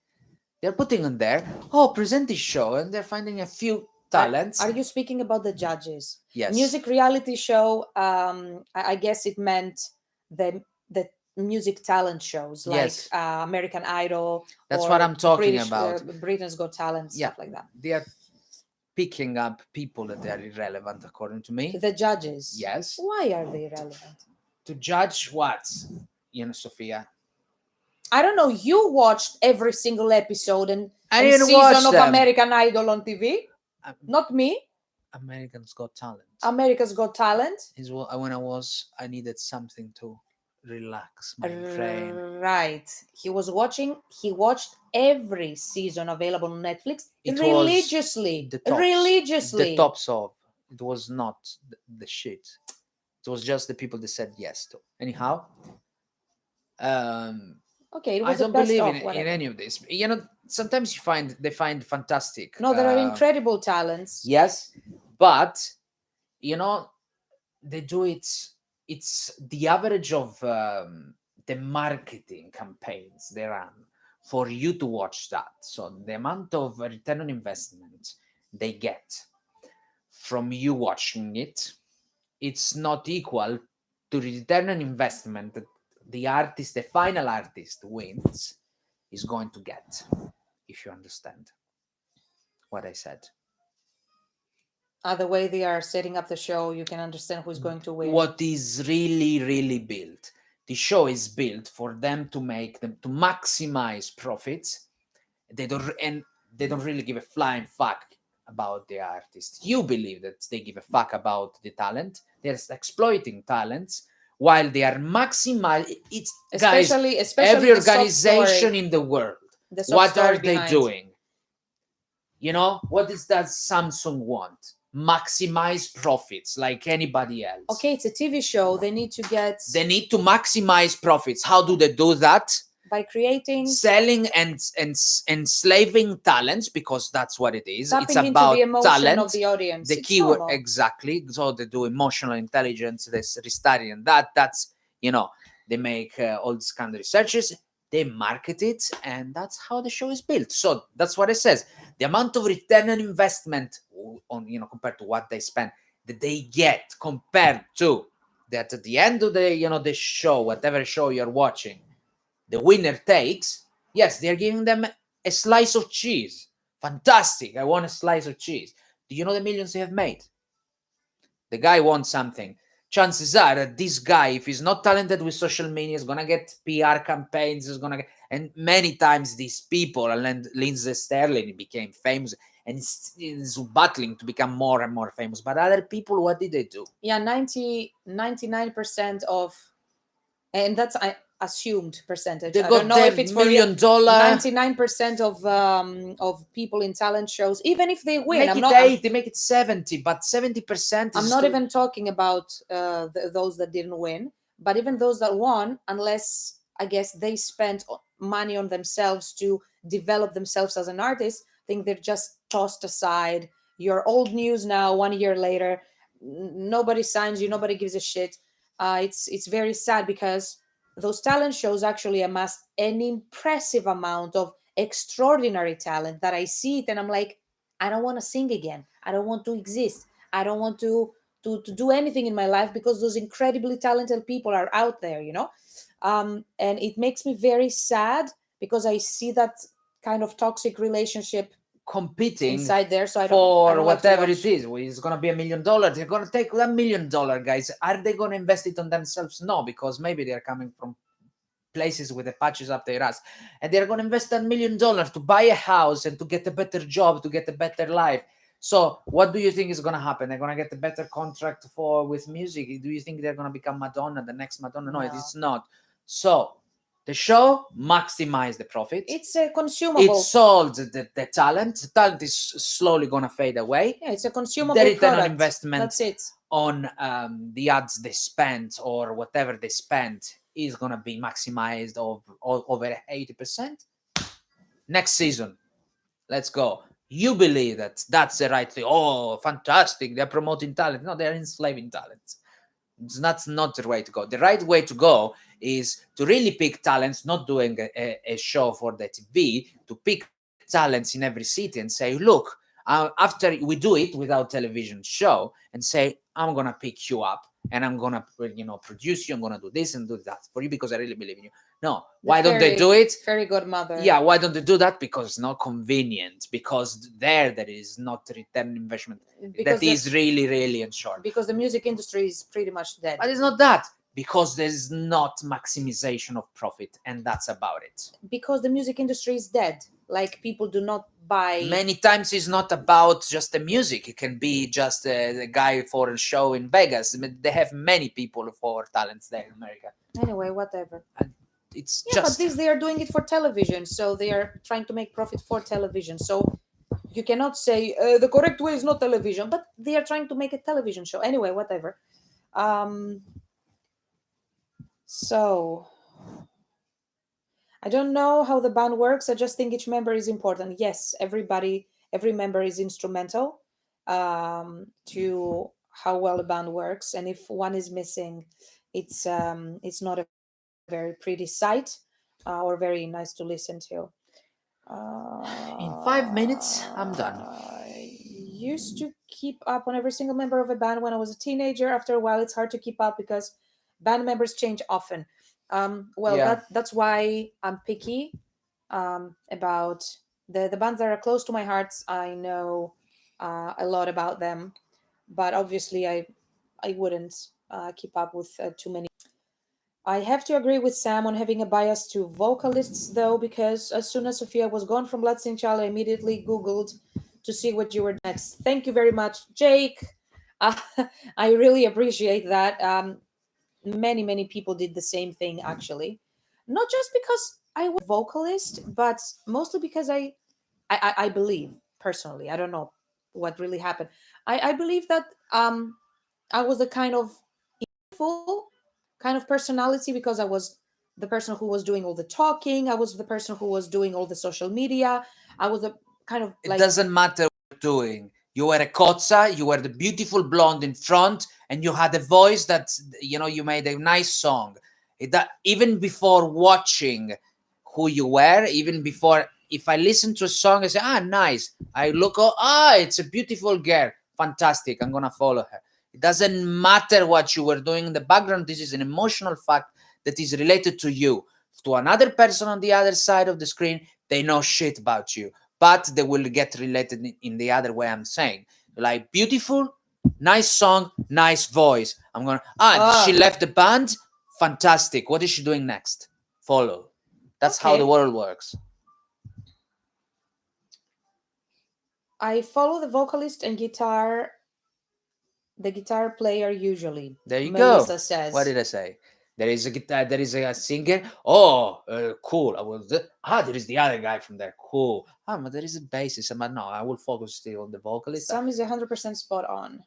They're putting on there. Oh, present this show, and they're finding a few talents. Are you speaking about the judges? Yes. Music reality show. I guess it meant the music talent shows like Yes. American Idol. That's what I'm talking about. Britain's Got Talent, stuff like that. They are picking up people that are irrelevant, according to me. The judges. Yes. Why are they irrelevant? To judge what, Sophia? I don't know. You watched every single episode and season of American Idol on TV. Not me. Americans Got Talent. America's Got Talent. Is when I needed something to Relax, my friend. Right. He watched every season available on Netflix It was religiously. the tops. The Religiously. tops of. It was not the shit. It was just the people that said yes to. Anyhow, um, Okay, it I was a don't best believe of in whatever. any of this. You know, sometimes they find fantastic. No, there are incredible talents. Yes, but you know they do it. It's the average of the marketing campaigns they run for you to watch that. So the amount of return on investment they get from you watching it, it's not equal to the return on investment that the artist, the final artist wins, is going to get. If you understand what I said. The way they are setting up the show, you can understand who's going to win. What is really built, the show is built for them to make them to maximize profits. They don't really give a flying fuck about the artist. You believe that they give a fuck about the talent. They're exploiting talents while they are maximizing. It's guys, Especially every the soft organization story. in the world, The soft what are story they behind. doing? You know, what is that Samsung want? Maximize profits like anybody else. Okay, it's a TV show. They need to They need to maximize profits. How do they do that? by creating, Selling and enslaving talents, because that's what it is. tapping It's into about the emotion talent. of the audience. The It's keyword normal. exactly. So they do emotional intelligence. This restudying that. That's they make all these kind of researches. They market it, and that's how the show is built. So that's what it says. The amount of return on investment on compared to what they spend, that they get compared to that at the end of the show, whatever show you're watching, the winner takes. Yes, they're giving them a slice of cheese. Fantastic! I want a slice of cheese. Do you know the millions they have made? The guy wants something. Chances are that this guy, if he's not talented with social media, is gonna get PR campaigns. Is gonna get, and many times these people, and Lindsay Sterling became famous, and is battling to become more and more famous. But other people, what did they do? Yeah, 99% of, and that's I assumed percentage. They I got don't know if it's for $1 million. 99% of people in talent shows, even if they win. Make I'm it not. 80, make it 70, but 70% is. I'm not even talking about those that didn't win, but even those that won, unless I guess they spent money on themselves to develop themselves as an artist, I think they're just tossed aside. You're old news now. 1 year later, nobody signs you. Nobody gives a shit. It's very sad because those talent shows actually amassed an impressive amount of extraordinary talent that I see it and I'm like, I don't want to sing again. I don't want to exist. I don't want to do anything in my life because those incredibly talented people are out there. And it makes me very sad because I see that kind of toxic relationship competing inside there. So I for don't whatever like to it is. It's gonna be $1 million. They're gonna take $1 million, guys. Are they gonna invest it on themselves? No, because maybe they're coming from places with the patches up their ass, and they're gonna invest $1 million to buy a house and to get a better job, to get a better life. So what do you think is gonna happen? They're gonna get a better contract with music. Do you think they're gonna become Madonna, the next Madonna? No, No. it's not. So the show maximize the profit. It's a consumable. It sold the talent. The talent is slowly gonna fade away. Yeah, it's a consumable the return product. on investment That's it. on the ads they spent or whatever they spent is gonna be maximized of over 80%. Next season, let's go. You believe that that's the right thing? Oh, fantastic! They're promoting talent. No, they're enslaving talent. That's not the way to go. The right way to go is to really pick talents, not doing a show for the TV, to pick talents in every city and say, look, after we do it without television show and say, I'm going to pick you up and I'm going to, produce you. I'm going to do this and do that for you because I really believe in you. No, why don't they do it? Fairy godmother. Yeah, why don't they do that? Because it's not convenient. Because there is not return investment. Because that is really in short. Because the music industry is pretty much dead. But it's not that. Because there's not maximization of profit, and that's about it. Because the music industry is dead. Like people do not buy. Many times it's not about just the music. It can be just the guy for a show in Vegas. I mean, they have many people for talents there in America. Anyway, whatever. And it's Yeah, but just this they are doing it for television, so they are trying to make profit for television. So you cannot say the correct way is not television, but they are trying to make a television show. Anyway, whatever. Um, so I don't know how the band works. I just think each member is important. Yes, every member is instrumental to how well a band works. And if one is missing, it's not a very pretty sight or very nice to listen to. in 5 minutes I'm done. I used to keep up on every single member of a band when I was a teenager. After a while, it's hard to keep up because band members change often. Well, Yeah. that's why I'm picky about the bands that are close to my heart. I know a lot about them, but obviously, I wouldn't keep up with too many. I have to agree with Sam on having a bias to vocalists, though, because as soon as Sophia was gone from Blood Sing Child, I immediately Googled to see what you were next. Thank you very much, Jake. Uh, I really appreciate that. Many people did the same thing, actually. Not just because I was a vocalist, but mostly because I believe, personally, I don't know what really happened. I believe that I was the full kind of personality because I was the person who was doing all the talking. I was the person who was doing all the social media. I was the kind of It like doesn't matter what you're doing. You were a kotza, you were the beautiful blonde in front, and you had a voice that, you made a nice song. That even before watching who you were, even before, if I listen to a song, I say, nice. I look, it's a beautiful girl. Fantastic. I'm going to follow her. It doesn't matter what you were doing in the background. This is an emotional fact that is related to you. To another person on the other side of the screen, they know shit about you, but they will get related in the other way I'm saying. Like, beautiful, nice song, nice voice. I'm gonna, she left the band. Fantastic. What is she doing next? Follow. That's how the okay. world works. I follow the vocalist and the guitar player usually. There you go. Melissa What says. did I say? There is a guitar. There is a singer. Oh, cool. I was. There is the other guy from there. Cool. But there is a bassist. But no, I will focus still on the vocalist. Sam is 100% spot on.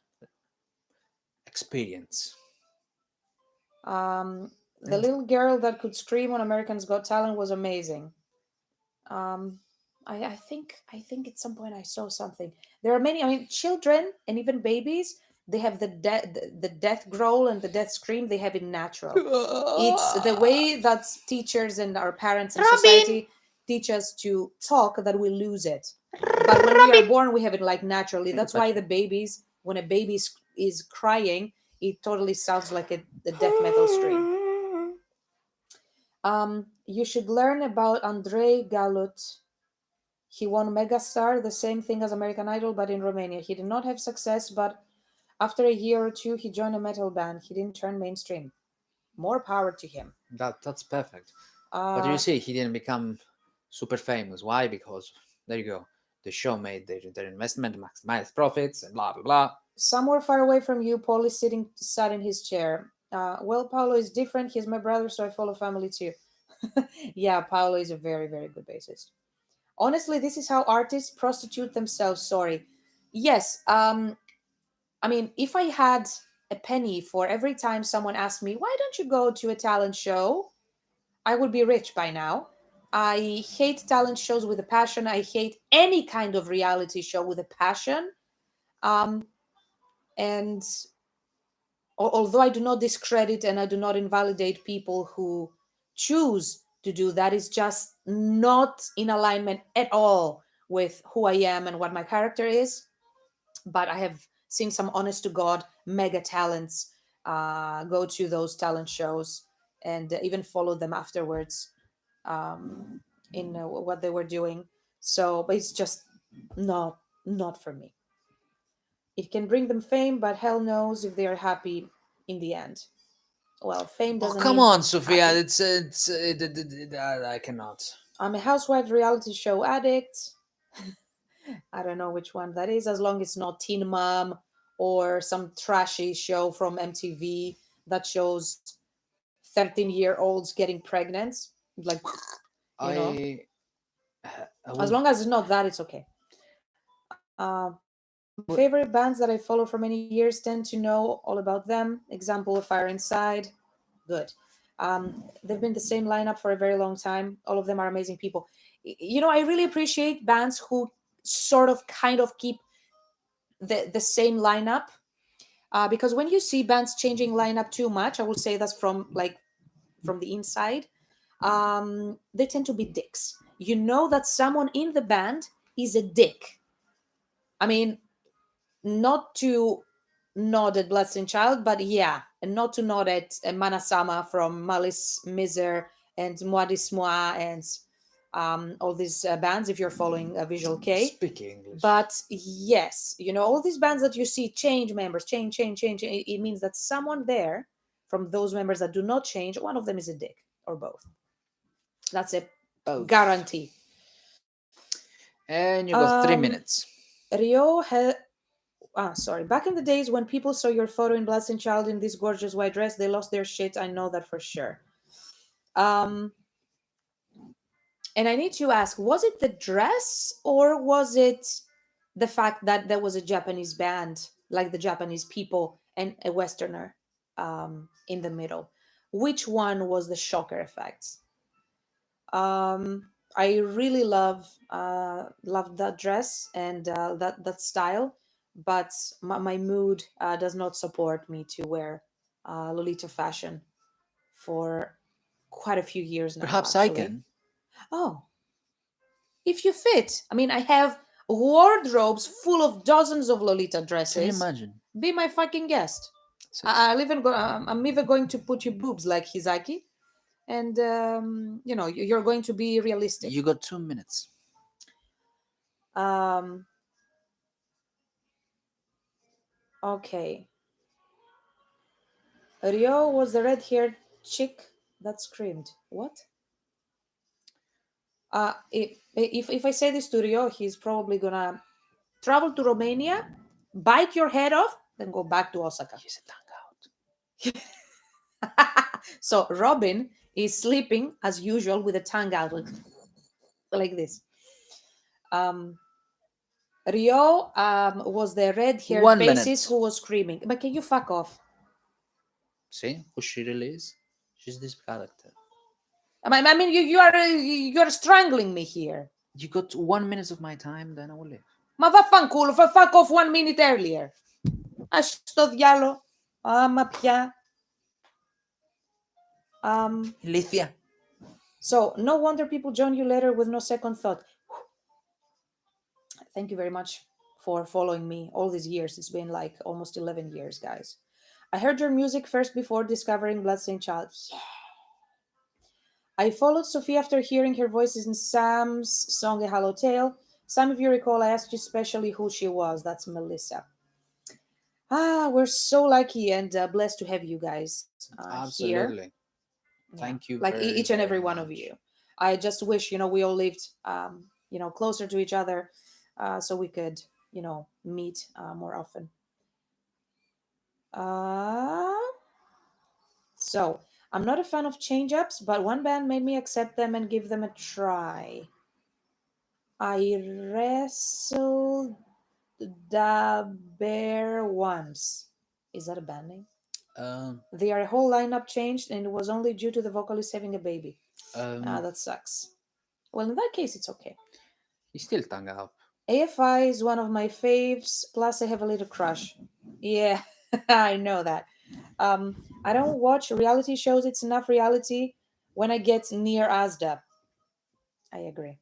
Experience. The little girl that could scream on Americans Got Talent was amazing. Um, I think at some point I saw something. There are many. I mean, children and even babies. They have the death growl and the death scream. They have it natural. It's the way that teachers and our parents and society teach us to talk that we lose it. But when we are born, we have it like naturally. That's why the babies, when a baby is crying, it totally sounds like the death metal scream. You should learn about Andrei Galut. He won Megastar, the same thing as American Idol, but in Romania. He did not have success, but after a year or two, he joined a metal band. He didn't turn mainstream. More power to him. That's perfect. But you see, he didn't become super famous. Why? Because there you go. The show made their investment, maximized profits, and blah blah blah. Somewhere far away from you, Paul is sat in his chair. Well, Paolo is different. He's my brother, so I follow family too. Yeah, Paolo is a very good bassist. Honestly, this is how artists prostitute themselves. Sorry. Yes. I mean, if I had a penny for every time someone asked me, why don't you go to a talent show? I would be rich by now. I hate talent shows with a passion. I hate any kind of reality show with a passion. Um, and although I do not discredit and I do not invalidate people who choose to do that, is just not in alignment at all with who I am and what my character is. But I have seen some honest to God mega talents go to those talent shows and even follow them afterwards in what they were doing. So, but it's just not for me. It can bring them fame, but hell knows if they are happy in the end. Well, fame Oh doesn't come mean on, Sophia! happy. I cannot. I'm a housewife reality show addict. I don't know which one that is, as long as it's not Teen Mom or some trashy show from MTV that shows 13-year-olds getting pregnant. Like, you know, I I as will. long as it's not that, it's okay. My favorite bands that I follow for many years tend to know all about them. Example, Fire Inside. Good. They've been the same lineup for a very long time. All of them are amazing people. I really appreciate bands who sort of kind of keep the same lineup. Because when you see bands changing lineup too much, I will say that's from the inside. They tend to be dicks. You know that someone in the band is a dick. I mean, not to nod at Bloodstained Child, but yeah, and not to nod at Manasama from Malice Miser and Moi dis Moi and all these bands if you're following Visual K. Speak English. But yes, all these bands that you see change members, change. It means that someone there from those members that do not change, one of them is a dick or both. That's a Both. guarantee. And you got three Um, minutes. Rio sorry. Back in the days when people saw your photo in Bloodstained Child in this gorgeous white dress, they lost their shit. I know that for sure. Um, and I need to ask, was it the dress or was it the fact that there was a Japanese band, like the Japanese people, and a Westerner in the middle? Which one was the shocker effect? Um, I really love that dress and that style, but my mood does not support me to wear Lolita fashion for quite a few years now, Perhaps I actually. can. Oh, if you fit. I mean, I have wardrobes full of dozens of Lolita Can you dresses. imagine? Be my fucking guest. Sexy. I'm even going to put you boobs like Hizaki, and you're going to be realistic. You got 2 minutes. Um, okay. Rio was the red-haired chick that screamed. What? If I say this to Rio, he's probably gonna travel to Romania, bite your head off, then go back to Osaka. He's a tongue out. So Robin is sleeping as usual with a tongue out like this. Um, Rio was the red-haired 1 minute. bassist who was screaming. But can you fuck off? See who she really is? She's this character. I mean, you are strangling me here. You got 1 minute of my time, then I will leave. Ma vaffanculo, fuck off 1 minute earlier. Α στο διάλο. Άμα πια. Lithia. So, no wonder people join you later with no second thought. Thank you very much for following me all these years. It's been like almost 11 years, guys. I heard your music first before discovering Bloodstained Child. Yeah. I followed Sophie after hearing her voices in Sam's song A Hollow Tale. Some of you recall I asked you specially who she was. That's Melissa. We're so lucky and blessed to have you guys here. Absolutely. Yeah, Thank you like very, each and every very one of much. you. I just wish we all lived closer to each other, so we could meet more often. Uh, so I'm not a fan of change ups, but one band made me accept them and give them a try. I wrestled the bear once. Is that a band name? Um, Their whole lineup changed, and it was only due to the vocalist having a baby. um, That sucks. Well, in that case, it's okay. he's still tongue out. AFI is one of my faves, plus I have a little crush. Yeah, I know that. I don't watch reality shows, it's enough reality when I get near Asda. I agree.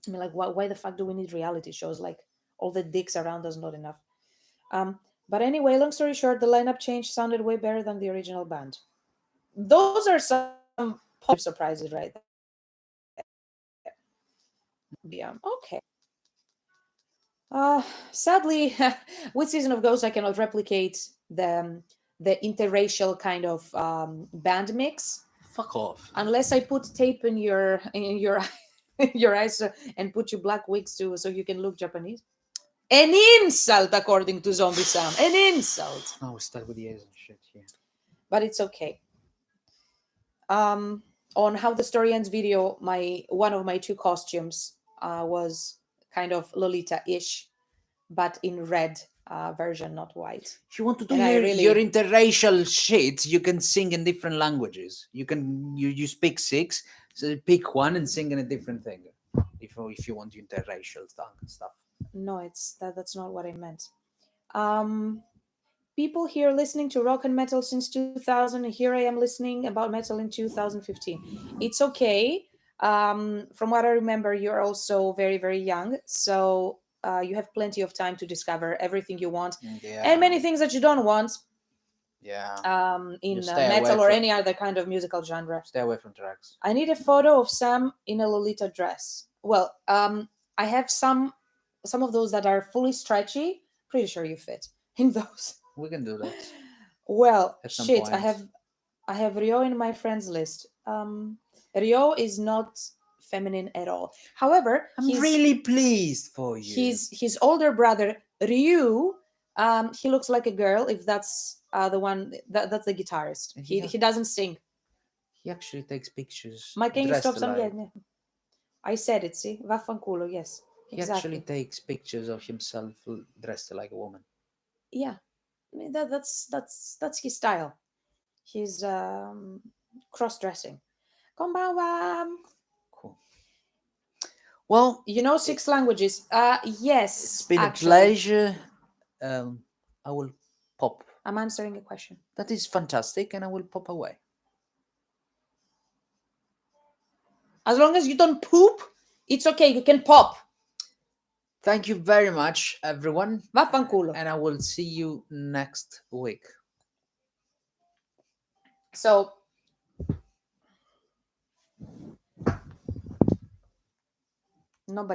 I mean, like, why the fuck do we need reality shows? Like, all the dicks around us, not enough. Um, but anyway, long story short, the lineup change sounded way better than the original band. Those are some positive surprises right there. Yeah, okay. Sadly, with Season of Ghosts, I cannot replicate the interracial kind of band mix Fuck off. unless I put tape in your your eyes and put you black wigs too so you can look Japanese. An insult, according to Zombie Sam. An insult. Oh, we start with the A's and shit. Yeah. But it's okay. On How the Story Ends video, my one of my two costumes was kind of Lolita-ish, but in red version, not white. If you want to do And I your really interracial shit, you can sing in different languages. You speak six, so pick one and sing in a different thing. If you want interracial stuff. no, that's not what I meant. Um, People here listening to rock and metal since 2000, and here I am listening about metal in 2015. It's okay. From what I remember, you're also very, very young, so you have plenty of time to discover everything you want and Yeah, many things that you don't want yeah. You in stay away metal or from any other kind of musical genre. stay away from tracks. I need a photo of Sam in a Lolita dress. Well, I have some of those that are fully stretchy. Pretty sure you fit in those. We can do that Well, at some shit, point. I have Rio in my friends list. Rio is not feminine at all. However, I'm really pleased for you. his older brother Ryu, he looks like a girl. If that's the one that's the guitarist. And He doesn't sing. he actually takes pictures Mike, can you stop dressed some? Yeah, alike. yeah. I said it. See, vaffanculo. Yes, He actually exactly. takes pictures of himself dressed like a woman. Yeah, I mean, that's his style. He's cross dressing. Konbanwa. Cool. Well, You know six languages. it's Yes, been a actually. pleasure. I will pop. I'm answering a question. That is fantastic, and I will pop away. As long as you don't poop, it's okay. You can pop. Thank you very much, everyone, Vaffanculo. and I will see you next week. So nobody